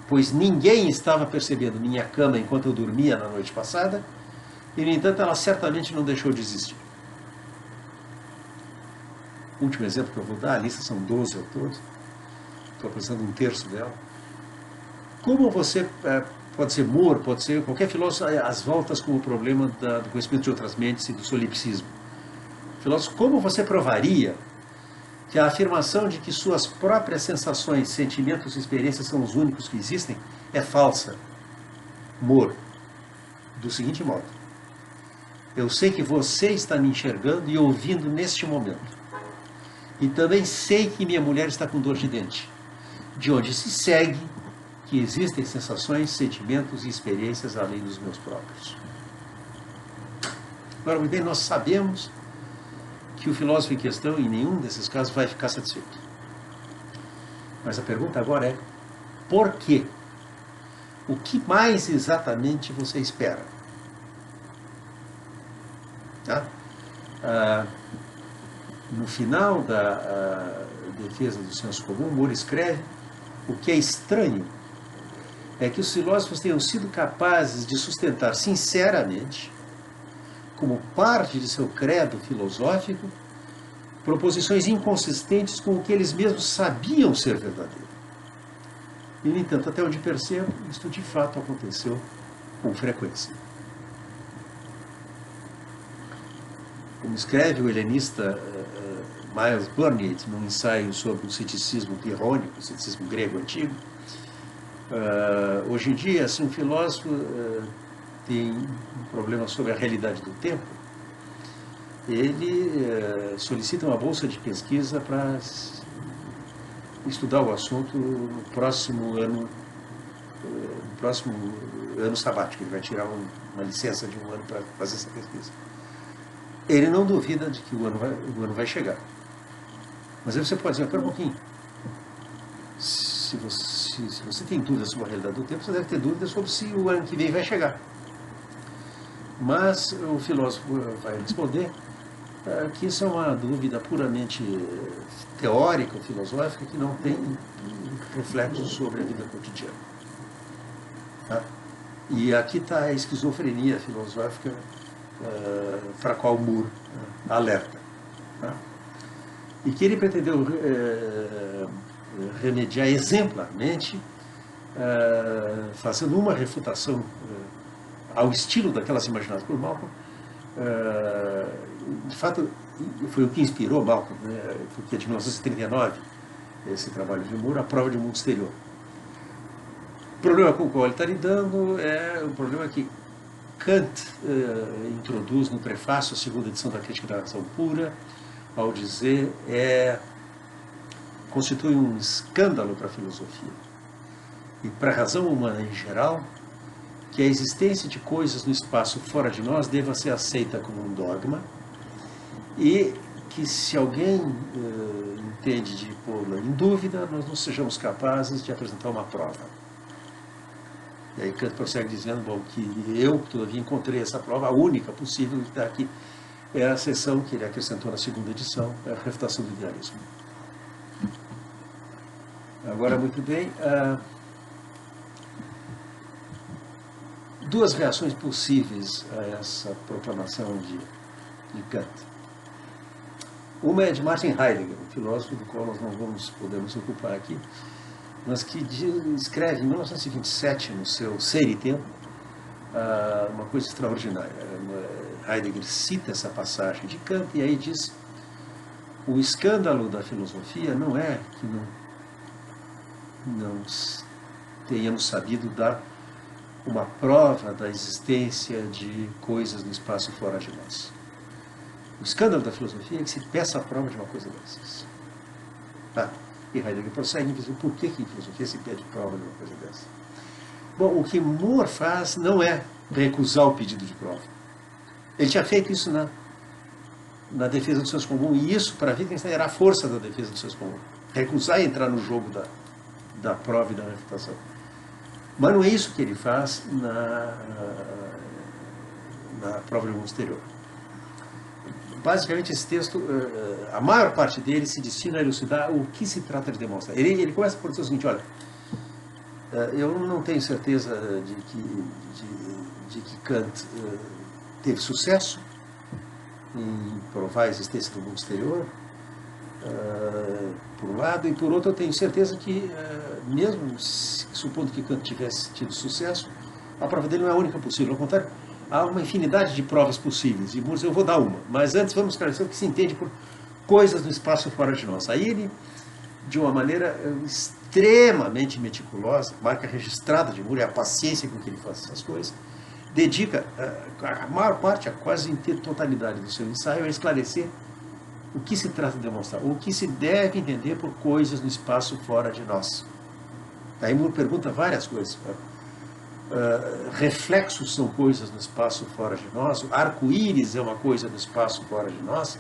pois ninguém estava percebendo minha cama enquanto eu dormia na noite passada, e, no entanto, ela certamente não deixou de existir. O último exemplo que eu vou dar, a lista são 12 ao todo, estou apresentando um terço dela. Como você, pode ser Moore, pode ser qualquer filósofo, às voltas com o problema do conhecimento de outras mentes e do solipsismo. Filósofo, como você provaria que a afirmação de que suas próprias sensações, sentimentos e experiências são os únicos que existem é falsa? Moore: do seguinte modo: eu sei que você está me enxergando e ouvindo neste momento. E também sei que minha mulher está com dor de dente, de onde se segue que existem sensações, sentimentos e experiências além dos meus próprios. Agora, muito bem, nós sabemos que o filósofo em questão, em nenhum desses casos, vai ficar satisfeito. Mas a pergunta agora é: por quê? O que mais exatamente você espera? Tá? No final da defesa do senso comum, Moore escreve: o que é estranho é que os filósofos tenham sido capazes de sustentar sinceramente, como parte de seu credo filosófico, proposições inconsistentes com o que eles mesmos sabiam ser verdadeiro. E, no entanto, até onde percebo, isto de fato aconteceu com frequência. Como escreve o helenista Miles Burnier, num ensaio sobre o ceticismo pirrônico, o ceticismo grego antigo, hoje em dia, se um filósofo tem um problema sobre a realidade do tempo, ele solicita uma bolsa de pesquisa para estudar o assunto no próximo ano sabático. Ele vai tirar uma licença de um ano para fazer essa pesquisa. Ele não duvida de que o ano vai chegar. Mas aí você pode dizer: espera um pouquinho. Se você tem dúvidas sobre a realidade do tempo, você deve ter dúvidas sobre se o ano que vem vai chegar. Mas o filósofo vai responder que isso é uma dúvida puramente teórica ou filosófica, que não tem reflexo sobre a vida cotidiana. Tá? E aqui está a esquizofrenia filosófica para a qual Moore alerta. Tá? E que ele pretendeu remediar exemplarmente, fazendo uma refutação ao estilo daquelas imaginadas por Malcolm. De fato, foi o que inspirou Malcolm, né? Porque é de 1939, esse trabalho de Moore, A Prova de um Mundo Exterior. O problema com o qual ele está lidando é um problema que Kant introduz no prefácio à segunda edição da Crítica da Razão Pura, ao dizer constitui um escândalo para a filosofia e para a razão humana em geral que a existência de coisas no espaço fora de nós deva ser aceita como um dogma, e que se alguém entende de pô-la em dúvida, nós não sejamos capazes de apresentar uma prova. E aí Kant prossegue dizendo, bom, que eu, todavia, encontrei essa prova, a única possível, que está aqui é a seção que ele acrescentou na segunda edição, é a refutação do idealismo. Agora, muito bem, duas reações possíveis a essa proclamação de Kant. Uma é de Martin Heidegger, um filósofo do qual nós não podemos ocupar aqui, mas que escreve em 1927, no seu Ser e Tempo, uma coisa extraordinária. Heidegger cita essa passagem de Kant e aí diz: o escândalo da filosofia não é que não tenhamos sabido dar uma prova da existência de coisas no espaço fora de nós. O escândalo da filosofia é que se peça a prova de uma coisa dessas. E Heidegger prossegue dizendo por que em filosofia se pede prova de uma coisa dessa. Bom, o que Moore faz não é recusar o pedido de prova. Ele tinha feito isso na defesa do senso comum, e isso, para Wittgenstein, era a força da defesa do senso comum. Recusar entrar no jogo da prova e da refutação. Mas não é isso que ele faz na prova de mundo exterior. Basicamente, esse texto, a maior parte dele se destina a elucidar o que se trata de demonstrar. Ele começa por dizer o seguinte: olha, eu não tenho certeza de que Kant teve sucesso em provar a existência do mundo exterior, por um lado, e por outro eu tenho certeza que, mesmo supondo que Kant tivesse tido sucesso, a prova dele não é a única possível. Ao contrário, há uma infinidade de provas possíveis, e eu vou dar uma, mas antes vamos esclarecer o que se entende por coisas no espaço fora de nós. Aí ele, de uma maneira extremamente meticulosa, marca registrada de Moore, é a paciência com que ele faz essas coisas, dedica a maior parte, a quase inteira totalidade do seu ensaio a esclarecer o que se trata de demonstrar, o que se deve entender por coisas no espaço fora de nós. Aí Moore pergunta várias coisas. Reflexos são coisas no espaço fora de nós, arco-íris é uma coisa no espaço fora de nós,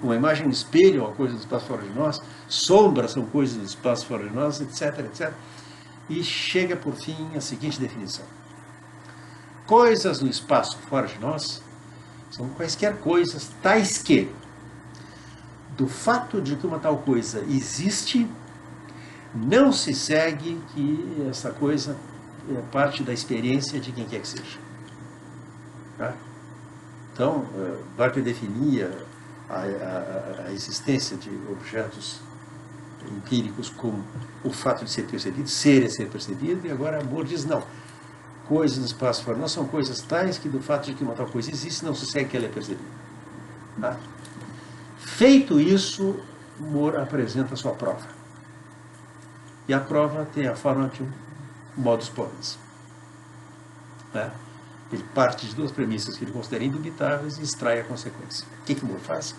uma imagem no espelho é uma coisa no espaço fora de nós, sombras são coisas no espaço fora de nós, etc, etc. E chega, por fim, à seguinte definição: coisas no espaço fora de nós são quaisquer coisas tais que, do fato de que uma tal coisa existe, não se segue que essa coisa é parte da experiência de quem quer que seja. Tá? Então, Barclay definia a existência de objetos empíricos como o fato de ser percebido, ser é ser percebido, e agora Moore diz não. Coisas no espaço fora de nós são coisas tais que, do fato de que uma tal coisa existe, não se segue que ela é percebida. Tá? Feito isso, Moore apresenta a sua prova. E a prova tem a forma de um modus ponens. Ele parte de duas premissas que ele considera indubitáveis e extrai a consequência. O que Moore faz?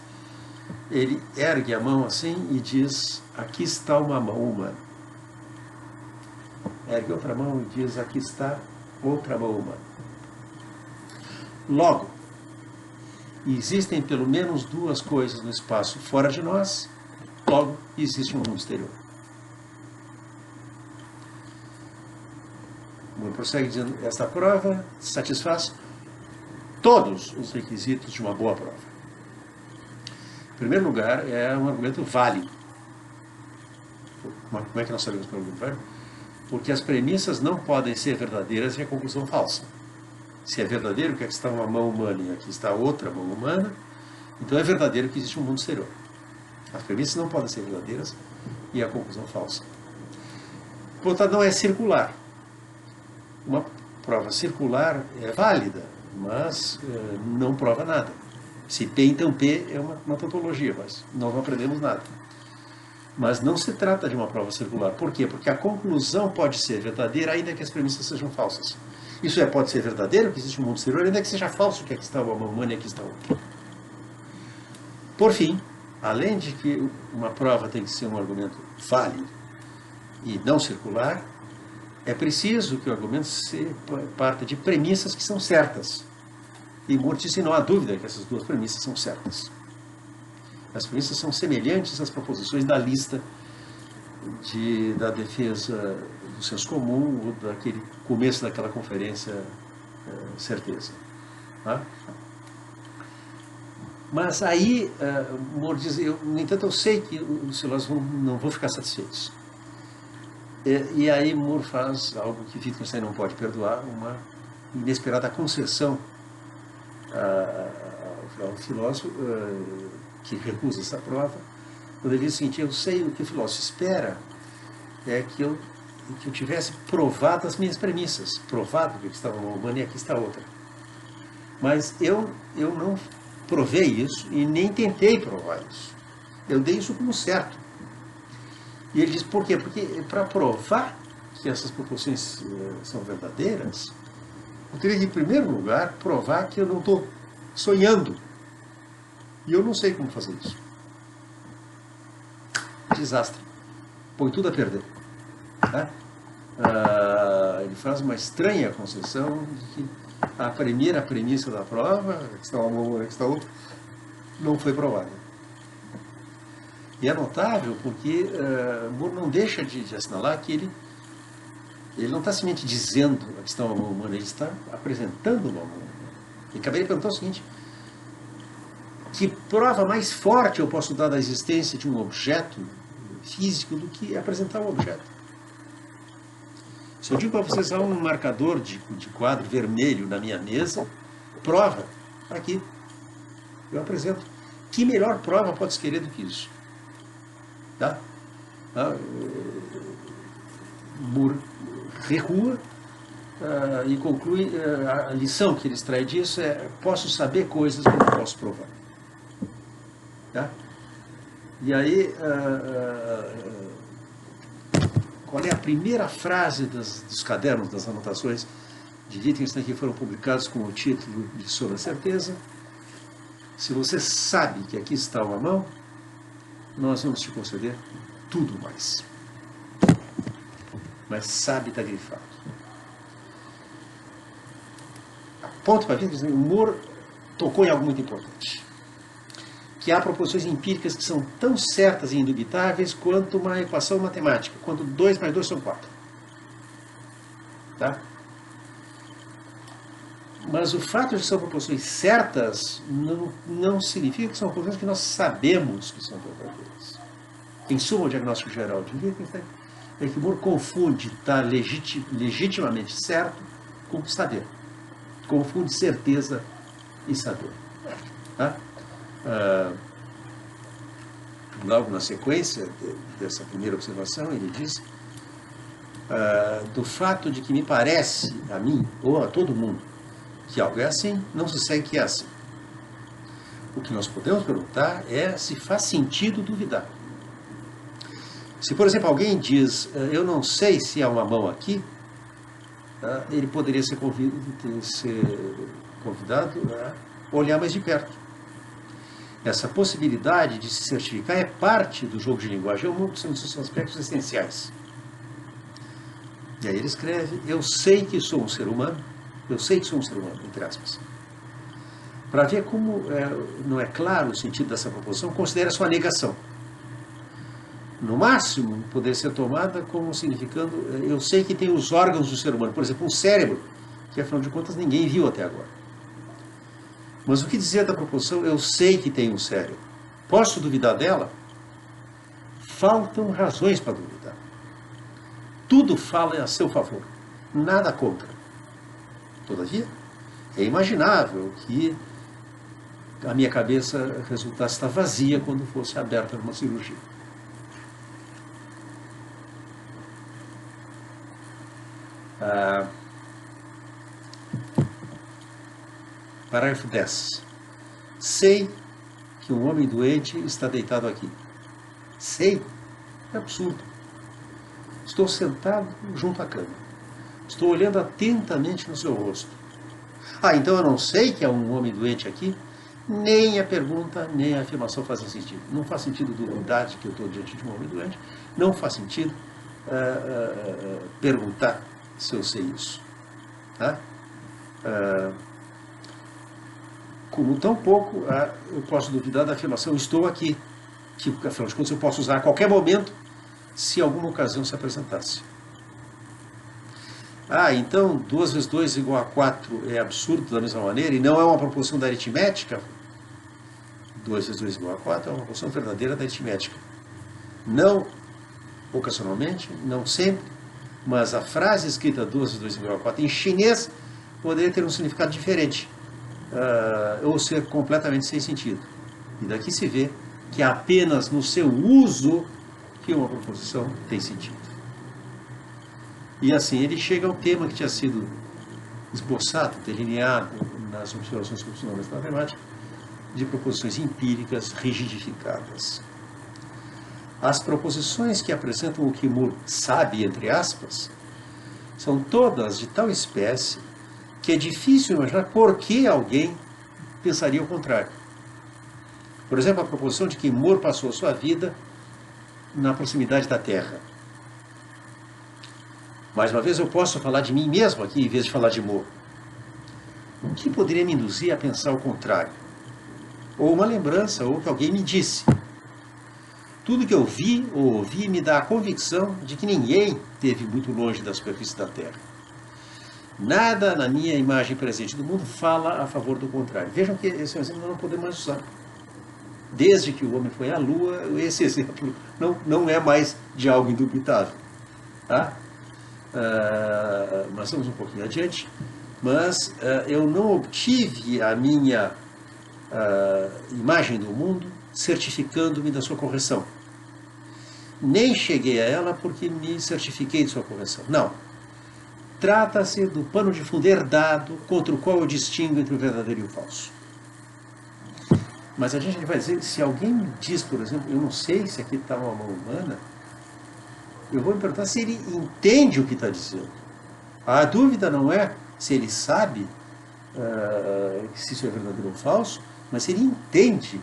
Ele ergue a mão assim e diz: aqui está uma mão humana. Ergue outra mão e diz: aqui está outra mão humana. Logo, existem pelo menos duas coisas no espaço fora de nós, logo existe um mundo exterior. Moore prossegue dizendo: esta prova satisfaz todos os requisitos de uma boa prova. Em primeiro lugar, é um argumento válido. Como é que nós sabemos que é um argumento válido? Porque as premissas não podem ser verdadeiras e a conclusão falsa. Se é verdadeiro que aqui está uma mão humana e aqui está outra mão humana, então é verdadeiro que existe um mundo exterior. As premissas não podem ser verdadeiras e a conclusão falsa. Portanto, não é circular. Uma prova circular é válida, mas não prova nada. Se P, então P é uma tautologia, mas nós não aprendemos nada. Mas não se trata de uma prova circular. Por quê? Porque a conclusão pode ser verdadeira, ainda que as premissas sejam falsas. Isso pode ser verdadeiro, que existe um mundo exterior, ainda que seja falso, que aqui está uma humana e aqui está outra. Por fim, além de que uma prova tem que ser um argumento válido e não circular, é preciso que o argumento parta de premissas que são certas. E Moore disse: não há dúvida que essas duas premissas são certas. As premissas são semelhantes às proposições da lista da defesa do senso comum, ou daquele começo daquela conferência certeza. Tá? Mas aí, Moore diz, no entanto, eu sei que os filósofos não vão ficar satisfeitos. E aí Moore faz algo que Wittgenstein não pode perdoar, uma inesperada concessão ao filósofo, que recusa essa prova, quando ele diz o seguinte: eu sei o que o filósofo espera, é que eu tivesse provado as minhas premissas, provado que estava uma humana e aqui está outra. Mas eu não provei isso e nem tentei provar isso. Eu dei isso como certo. E ele diz, por quê? Porque para provar que essas proporções são verdadeiras, eu teria que, em primeiro lugar, provar que eu não estou sonhando. E eu não sei como fazer isso. Desastre. Põe tudo a perder. Tá? Ele faz uma estranha concessão de que a primeira premissa da prova, que está uma, que está outra, não foi provada. E é notável porque Moore não deixa de assinalar que ele não está simplesmente dizendo a questão humana, ele está apresentando uma humana. E acabei de perguntar o seguinte: que prova mais forte eu posso dar da existência de um objeto físico do que apresentar o objeto? Se eu digo para vocês, há um marcador de quadro vermelho na minha mesa, prova, aqui, eu apresento. Que melhor prova pode se querer do que isso? Tá? Moore recua e conclui, a lição que ele extrai disso é: posso saber coisas que não posso provar. Tá? E aí, qual é a primeira frase dos cadernos, das anotações de Wittgenstein que foram publicados com o título de Sobre a Certeza? Se você sabe que aqui está uma mão, nós vamos te conceder tudo mais. Mas sabe está grifado. Ponto para Wittgenstein, o Moore tocou em algo muito importante. Que há proporções empíricas que são tão certas e indubitáveis quanto uma equação matemática, quando 2 mais 2 são 4. Tá? Mas o fato de que são proporções certas não significa que são proporções que nós sabemos que são verdadeiras. Em suma, o diagnóstico geral de Wittgenstein é que Moore confunde estar legitimamente certo com saber. Confunde certeza e saber. Tá? Logo na sequência dessa primeira observação, ele diz do fato de que me parece a mim, ou a todo mundo, que algo é assim, não se segue que é assim. O que nós podemos perguntar é se faz sentido duvidar. Se, por exemplo, alguém diz, eu não sei se há uma mão aqui, ele poderia ser convidado a olhar mais de perto. Essa possibilidade de se certificar é parte do jogo de linguagem, é um dos seus aspectos essenciais. E aí ele escreve: eu sei que sou um ser humano, entre aspas. Para ver como não é claro o sentido dessa proposição, considere a sua negação. No máximo, poderia ser tomada como significando: eu sei que tem os órgãos do ser humano, por exemplo, um cérebro, que afinal de contas ninguém viu até agora. Mas o que dizer da proposição, eu sei que tem um cérebro? Posso duvidar dela? Faltam razões para duvidar. Tudo fala a seu favor, nada contra. Todavia, é imaginável que a minha cabeça resultasse estar vazia quando fosse aberta numa cirurgia. Parágrafo 10. Sei que um homem doente está deitado aqui. Sei? É absurdo. Estou sentado junto à cama. Estou olhando atentamente no seu rosto. Então eu não sei que há um homem doente aqui? Nem a pergunta, nem a afirmação fazem sentido. Não faz sentido duvidar de que eu estou diante de um homem doente. Não faz sentido perguntar se eu sei isso. Tá? Como tão pouco eu posso duvidar da afirmação estou aqui, que afinal de contas eu posso usar a qualquer momento se alguma ocasião se apresentasse. Então 2 vezes 2 igual a 4 é absurdo da mesma maneira e não é uma proposição da aritmética? 2 vezes 2 igual a 4 é uma proporção verdadeira da aritmética. Não ocasionalmente, não sempre, mas a frase escrita 2 vezes 2 igual a 4 em chinês poderia ter um significado diferente, ou ser completamente sem sentido. E daqui se vê que é apenas no seu uso que uma proposição tem sentido. E assim ele chega ao tema que tinha sido esboçado, delineado nas observações funcionais da matemática, de proposições empíricas rigidificadas. As proposições que apresentam o que Moore sabe, entre aspas, são todas de tal espécie que é difícil imaginar por que alguém pensaria o contrário. Por exemplo, a proposição de que Moore passou sua vida na proximidade da Terra. Mais uma vez, eu posso falar de mim mesmo aqui, em vez de falar de Moore. O que poderia me induzir a pensar o contrário? Ou uma lembrança, ou que alguém me disse. Tudo que eu vi ou ouvi me dá a convicção de que ninguém esteve muito longe da superfície da Terra. Nada na minha imagem presente do mundo fala a favor do contrário. Vejam que esse exemplo nós não podemos mais usar. Desde que o homem foi à Lua, esse exemplo não é mais de algo indubitável. Tá? Nós estamos um pouquinho adiante, mas eu não obtive a minha imagem do mundo certificando-me da sua correção. Nem cheguei a ela porque me certifiquei de sua correção. Não. Trata-se do pano de fundo herdado contra o qual eu distingo entre o verdadeiro e o falso. Mas a gente vai dizer, se alguém me diz, por exemplo, eu não sei se aqui está uma mão humana, eu vou me perguntar se ele entende o que está dizendo. A dúvida não é se ele sabe se isso é verdadeiro ou falso, mas se ele entende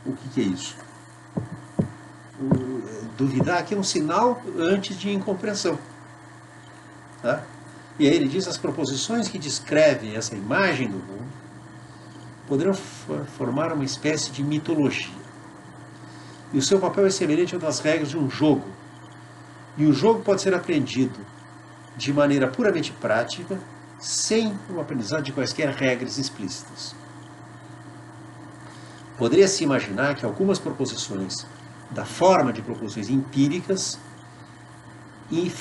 o que é isso. Duvidar aqui é um sinal antes de incompreensão. Tá? E aí ele diz, as proposições que descrevem essa imagem do mundo poderão formar uma espécie de mitologia. E o seu papel é semelhante ao das regras de um jogo. E o jogo pode ser aprendido de maneira puramente prática, sem o aprendizado de quaisquer regras explícitas. Poderia-se imaginar que algumas proposições da forma de proposições empíricas e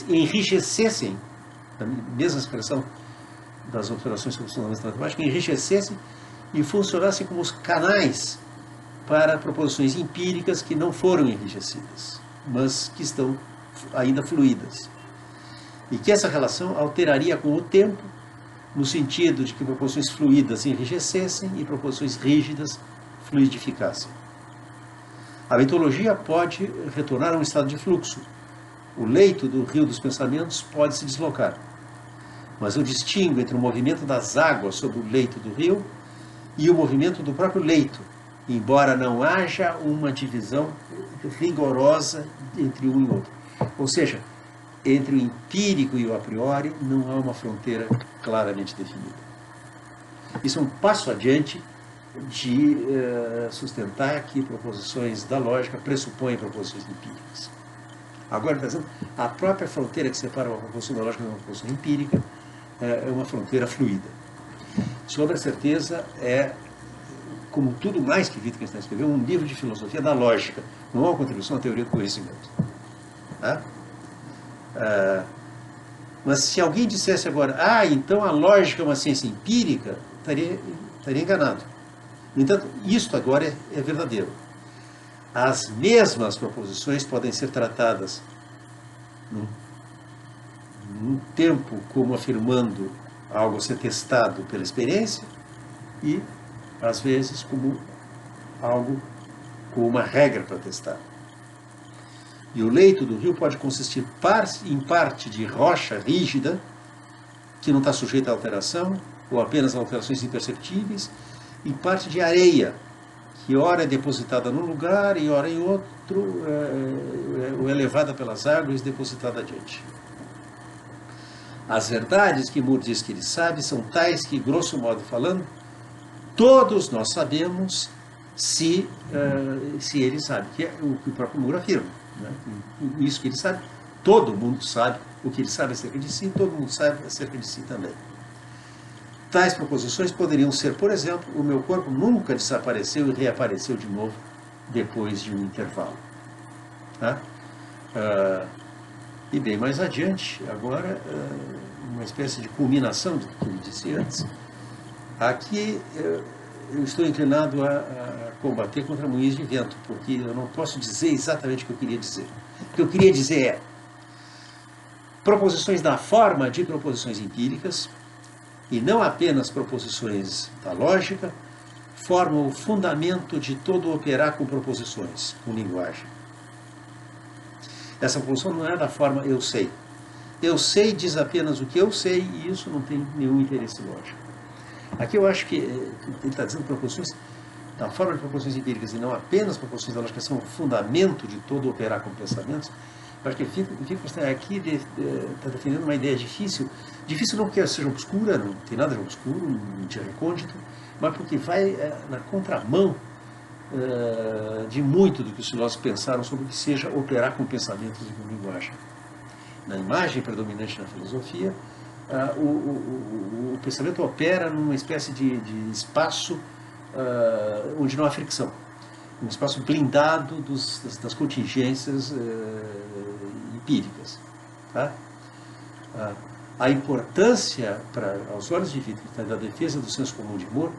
enrijecessem, a mesma expressão das observações sobre os fundamentos da matemática, enrijecessem e funcionassem como os canais para proposições empíricas que não foram enrijecidas, mas que estão ainda fluídas. E que essa relação alteraria com o tempo, no sentido de que proposições fluídas enrijecessem e proposições rígidas fluidificassem. A mitologia pode retornar a um estado de fluxo. O leito do rio dos pensamentos pode se deslocar. Mas eu distingo entre o movimento das águas sobre o leito do rio e o movimento do próprio leito, embora não haja uma divisão rigorosa entre um e outro. Ou seja, entre o empírico e o a priori não há uma fronteira claramente definida. Isso é um passo adiante de sustentar que proposições da lógica pressupõem proposições empíricas. Agora, por exemplo, a própria fronteira que separa uma proposição da lógica de uma proposição empírica é uma fronteira fluida. Sobre a certeza, é, como tudo mais que Wittgenstein escreveu, um livro de filosofia da lógica, não é uma contribuição à teoria do conhecimento. Tá? Mas se alguém dissesse agora, então a lógica é uma ciência empírica, estaria enganado. No entanto, isto agora é verdadeiro. As mesmas proposições podem ser tratadas num tempo como afirmando algo a ser testado pela experiência e, às vezes, como algo com uma regra para testar. E o leito do rio pode consistir em parte de rocha rígida, que não está sujeita a alteração, ou apenas a alterações imperceptíveis, e parte de areia, que ora é depositada num lugar e ora em outro, ou é levada pelas águas e depositada adiante. As verdades que Moore diz que ele sabe são tais que, grosso modo falando, todos nós sabemos se ele sabe, que é o que o próprio Moore afirma. Né? Isso que ele sabe, todo mundo sabe o que ele sabe acerca de si, todo mundo sabe acerca de si também. Tais proposições poderiam ser, por exemplo, o meu corpo nunca desapareceu e reapareceu de novo depois de um intervalo. Tá? E bem mais adiante, agora, uma espécie de culminação do que ele disse antes. Aqui eu estou inclinado a combater contra moinhos de vento, porque eu não posso dizer exatamente o que eu queria dizer. O que eu queria dizer é proposições da forma de proposições empíricas, e não apenas proposições da lógica, formam o fundamento de todo operar com proposições, com linguagem. Essa proposição não é da forma eu sei. Eu sei diz apenas o que eu sei, e isso não tem nenhum interesse lógico. Aqui eu acho que ele está dizendo proposições da forma de proposições empíricas, e não apenas proposições da lógica, são o fundamento de todo operar com pensamentos. Eu acho que Wittgenstein aqui está defendendo uma ideia difícil não porque seja obscura, não tem nada de obscuro, de recôndito, mas porque vai na contramão de muito do que os filósofos pensaram sobre o que seja operar com pensamentos e com linguagem. Na imagem predominante na filosofia, o pensamento opera numa espécie de espaço onde não há fricção, um espaço blindado das contingências empíricas. Tá? A importância, aos olhos de Wittgenstein, da defesa do senso comum de Moore,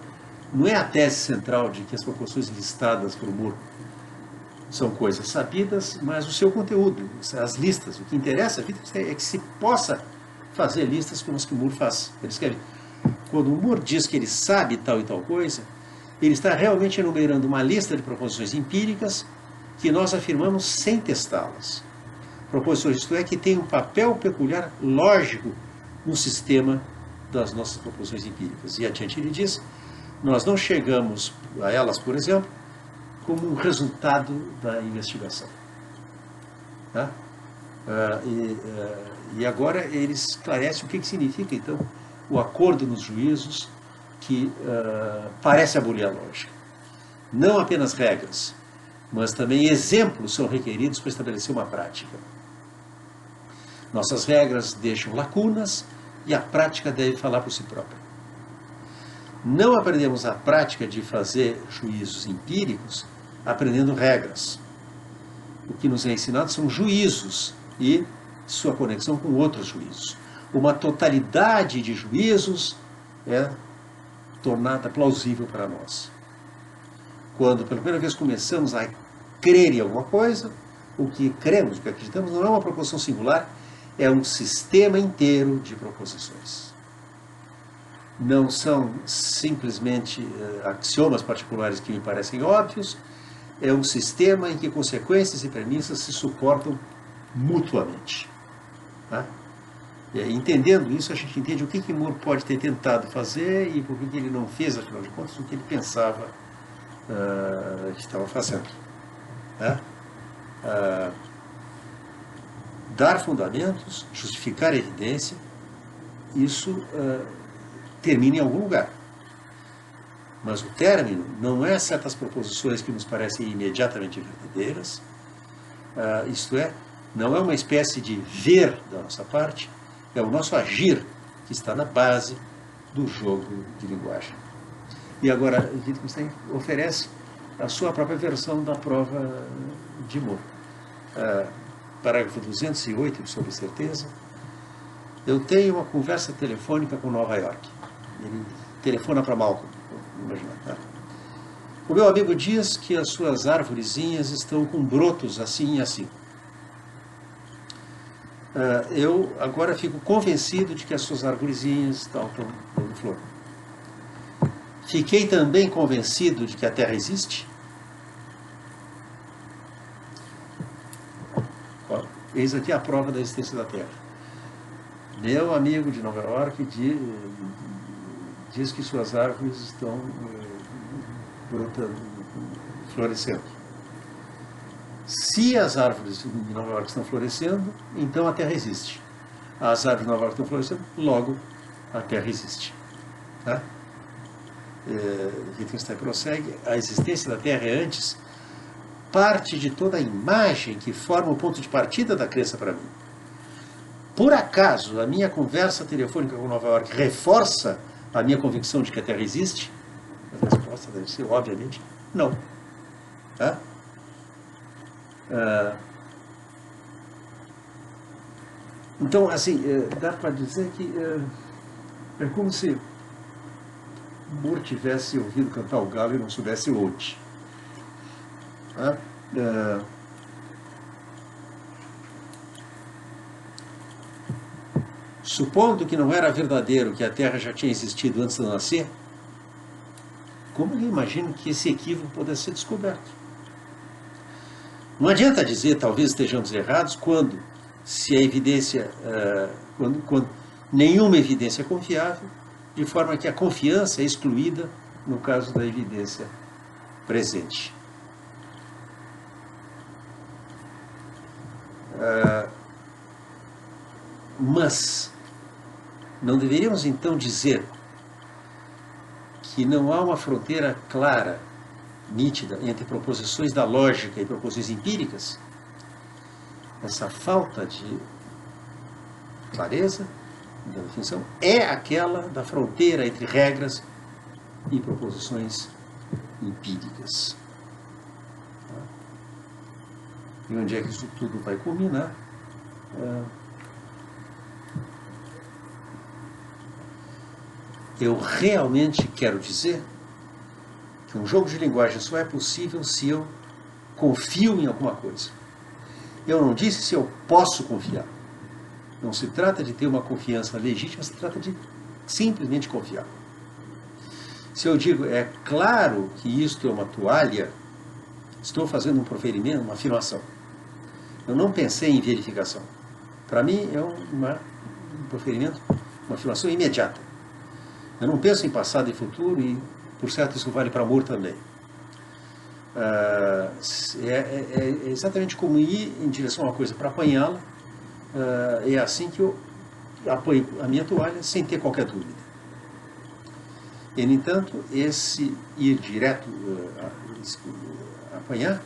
não é a tese central de que as proposições listadas por Moore são coisas sabidas, mas o seu conteúdo, as listas. O que interessa a Wittgenstein é que se possa fazer listas como as que Moore faz. Ele escreve, quando Moore diz que ele sabe tal e tal coisa, ele está realmente enumerando uma lista de proposições empíricas que nós afirmamos sem testá-las. Proposições, isto é, que têm um papel peculiar lógico no sistema das nossas proposições empíricas. E adiante ele diz, nós não chegamos a elas, por exemplo, como um resultado da investigação. Tá? E agora ele esclarece o que significa, então, o acordo nos juízos que parece abolir a lógica. Não apenas regras, mas também exemplos são requeridos para estabelecer uma prática. Nossas regras deixam lacunas e a prática deve falar por si própria. Não aprendemos a prática de fazer juízos empíricos aprendendo regras. O que nos é ensinado são juízos e sua conexão com outros juízos. Uma totalidade de juízos é tornada plausível para nós. Quando pela primeira vez começamos a crer em alguma coisa, o que cremos, o que acreditamos, não é uma proposição singular, é um sistema inteiro de proposições. Não são simplesmente axiomas particulares que me parecem óbvios, é um sistema em que consequências e premissas se suportam mutuamente. Tá? Entendendo isso, a gente entende o que Moore pode ter tentado fazer e por que ele não fez, afinal de contas, o que ele pensava que estava fazendo. Tá? Dar fundamentos, justificar a evidência, isso termina em algum lugar. Mas o término não é certas proposições que nos parecem imediatamente verdadeiras, isto é, não é uma espécie de ver da nossa parte, é o nosso agir que está na base do jogo de linguagem. E agora, Wittgenstein oferece a sua própria versão da prova de Moore. Parágrafo 208, sobre certeza. Eu tenho uma conversa telefônica com Nova York. Ele telefona para Malcolm. Imaginar, tá? O meu amigo diz que as suas arvorezinhas estão com brotos assim e assim. Eu agora fico convencido de que as suas arvorezinhas estão dando flor. Fiquei também convencido de que a Terra existe. Eis aqui a prova da existência da Terra. Meu amigo de Nova York diz que suas árvores estão brotando, florescendo. Se as árvores de Nova York estão florescendo, então a Terra existe. As árvores de Nova York estão florescendo, logo a Terra existe. Tá? Wittgenstein prossegue, a existência da Terra é antes parte de toda a imagem que forma o ponto de partida da crença para mim. Por acaso, a minha conversa telefônica com Nova York reforça a minha convicção de que a Terra existe? A resposta deve ser, obviamente, não. Tá? Então, assim, dá para dizer que é como se o Moore tivesse ouvido cantar o galo e não soubesse onde. Tá? Supondo que não era verdadeiro que a Terra já tinha existido antes de eu nascer, como eu imagino que esse equívoco pudesse ser descoberto? Não adianta dizer, talvez estejamos errados, se a evidência, quando nenhuma evidência é confiável, de forma que a confiança é excluída no caso da evidência presente. Mas não deveríamos então dizer que não há uma fronteira clara, nítida, entre proposições da lógica e proposições empíricas? Essa falta de clareza da definição é aquela da fronteira entre regras e proposições empíricas. E onde é que isso tudo vai culminar? Eu realmente quero dizer que um jogo de linguagem só é possível se eu confio em alguma coisa. Eu não disse se eu posso confiar. Não se trata de ter uma confiança legítima, se trata de simplesmente confiar. Se eu digo, é claro que isto é uma toalha, estou fazendo um proferimento, uma afirmação. Eu não pensei em verificação. Para mim é um proferimento, uma afirmação imediata. Eu não penso em passado e futuro e, por certo, isso vale para amor também. É exatamente como ir em direção a uma coisa para apanhá-la. É assim que eu apanho a minha toalha sem ter qualquer dúvida. E, no entanto, esse ir direto a apanhar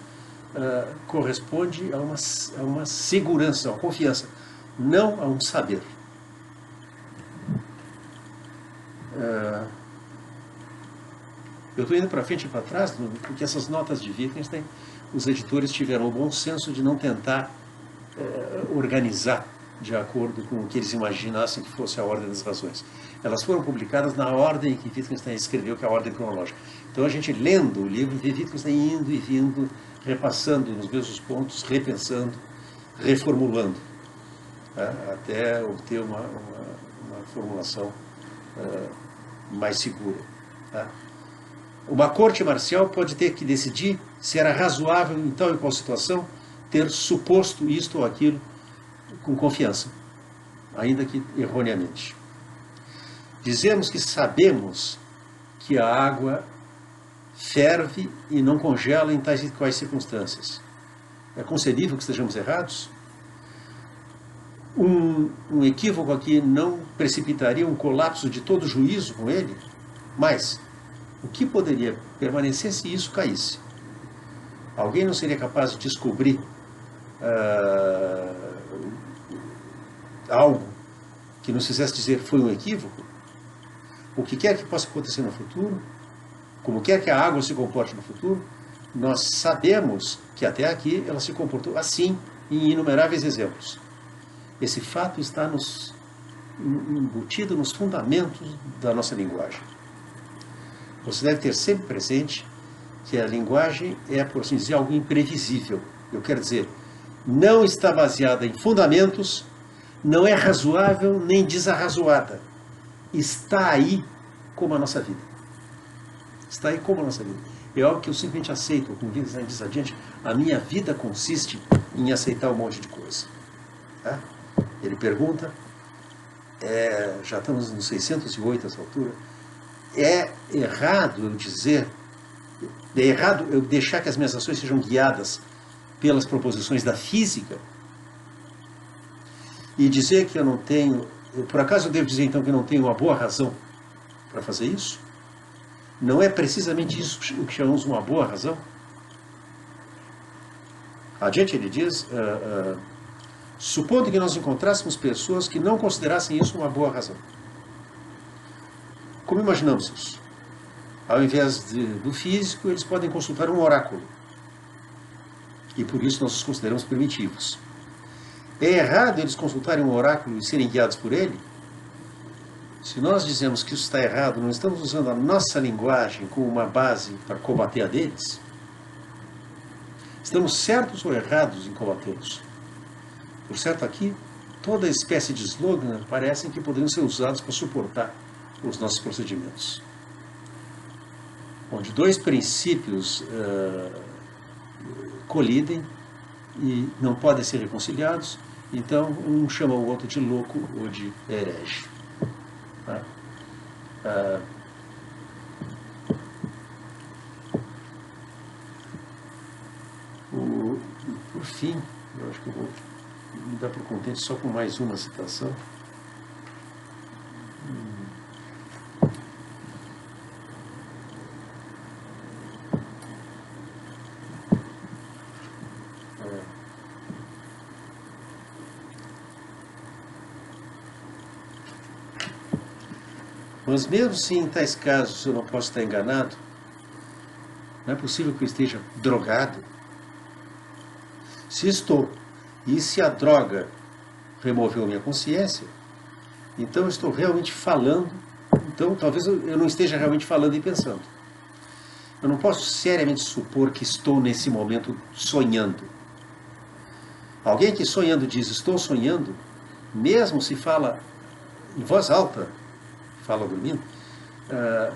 corresponde a uma segurança, a uma confiança, não a um saber. Eu estou indo para frente e para trás, porque essas notas de Wittgenstein, os editores tiveram o bom senso de não tentar organizar de acordo com o que eles imaginassem que fosse a ordem das razões. Elas foram publicadas na ordem que Wittgenstein escreveu, que é a ordem cronológica. Então a gente, lendo o livro, vê Wittgenstein indo e vindo, repassando nos mesmos pontos, repensando, reformulando, até obter uma formulação mais segura. Tá? Uma corte marcial pode ter que decidir se era razoável em tal e qual situação ter suposto isto ou aquilo com confiança, ainda que erroneamente. Dizemos que sabemos que a água ferve e não congela em tais e quais circunstâncias. É concebível que estejamos errados? Um equívoco aqui não precipitaria um colapso de todo juízo com ele? Mas o que poderia permanecer se isso caísse? Alguém não seria capaz de descobrir algo que nos fizesse dizer foi um equívoco? O que quer que possa acontecer no futuro, como quer que a água se comporte no futuro, nós sabemos que até aqui ela se comportou assim em inumeráveis exemplos. Esse fato está embutido nos fundamentos da nossa linguagem. Você deve ter sempre presente que a linguagem é, por assim dizer, algo imprevisível. Eu quero dizer, não está baseada em fundamentos, não é razoável nem desarrazoada. Está aí como a nossa vida. Está aí como a nossa vida. É algo que eu simplesmente aceito, como diz adiante, a minha vida consiste em aceitar um monte de coisa. Tá? Ele pergunta, já estamos no 608 essa altura, é errado eu deixar que as minhas ações sejam guiadas pelas proposições da física e dizer que eu não tenho, por acaso eu devo dizer então que eu não tenho uma boa razão para fazer isso? Não é precisamente isso o que chamamos uma boa razão? Adiante ele diz, supondo que nós encontrássemos pessoas que não considerassem isso uma boa razão. Como imaginamos isso? Ao invés do físico, eles podem consultar um oráculo. E por isso nós os consideramos primitivos. É errado eles consultarem um oráculo e serem guiados por ele? Se nós dizemos que isso está errado, não estamos usando a nossa linguagem como uma base para combater a deles? Estamos certos ou errados em combatê-los? Por certo, aqui, toda espécie de slogan parecem que poderiam ser usados para suportar os nossos procedimentos. Onde dois princípios colidem e não podem ser reconciliados, então um chama o outro de louco ou de herege. Tá? Por fim, eu acho que eu vou me dar por contente só com mais uma citação. Mas mesmo se em tais casos eu não posso estar enganado, não é possível que eu esteja drogado. Se estou, e se a droga removeu minha consciência, então eu estou realmente falando, então talvez eu não esteja realmente falando e pensando. Eu não posso seriamente supor que estou nesse momento sonhando. Alguém que sonhando diz estou sonhando, mesmo se fala em voz alta, fala dormindo,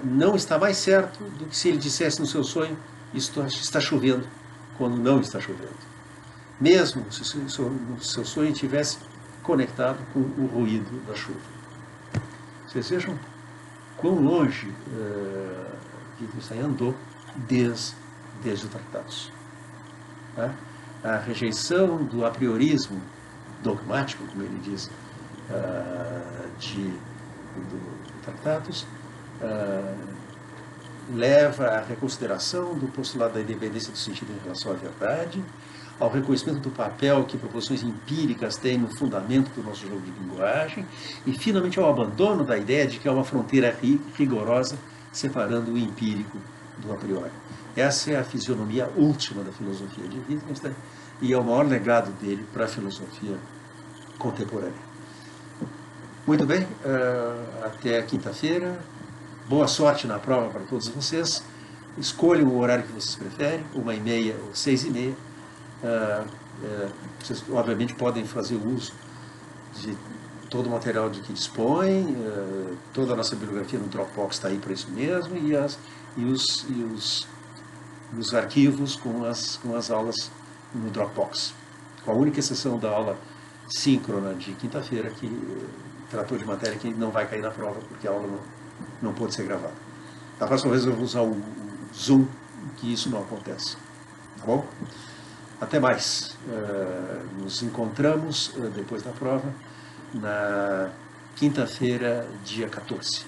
não está mais certo do que se ele dissesse no seu sonho está chovendo, quando não está chovendo. Mesmo se o seu sonho estivesse conectado com o ruído da chuva. Vocês vejam quão longe Wittgenstein andou desde os tratados. Tá? A rejeição do apriorismo dogmático, como ele diz, do tratados, leva à reconsideração do postulado da independência do sentido em relação à verdade, ao reconhecimento do papel que proposições empíricas têm no fundamento do nosso jogo de linguagem e, finalmente, ao abandono da ideia de que há uma fronteira rigorosa separando o empírico do a priori. Essa é a fisionomia última da filosofia de Wittgenstein e é o maior legado dele para a filosofia contemporânea. Muito bem, até quinta-feira. Boa sorte na prova para todos vocês. Escolham o horário que vocês preferem, 1h30 ou 6h30. Vocês, obviamente, podem fazer uso de todo o material de que dispõem, toda a nossa bibliografia no Dropbox está aí para isso mesmo, e os arquivos com as aulas no Dropbox. Com a única exceção da aula síncrona de quinta-feira, que tratou de matéria que não vai cair na prova, porque a aula não pôde ser gravada. Da próxima vez eu vou usar o Zoom, que isso não acontece. Tá bom? Até mais. Nos encontramos depois da prova, na quinta-feira, dia 14.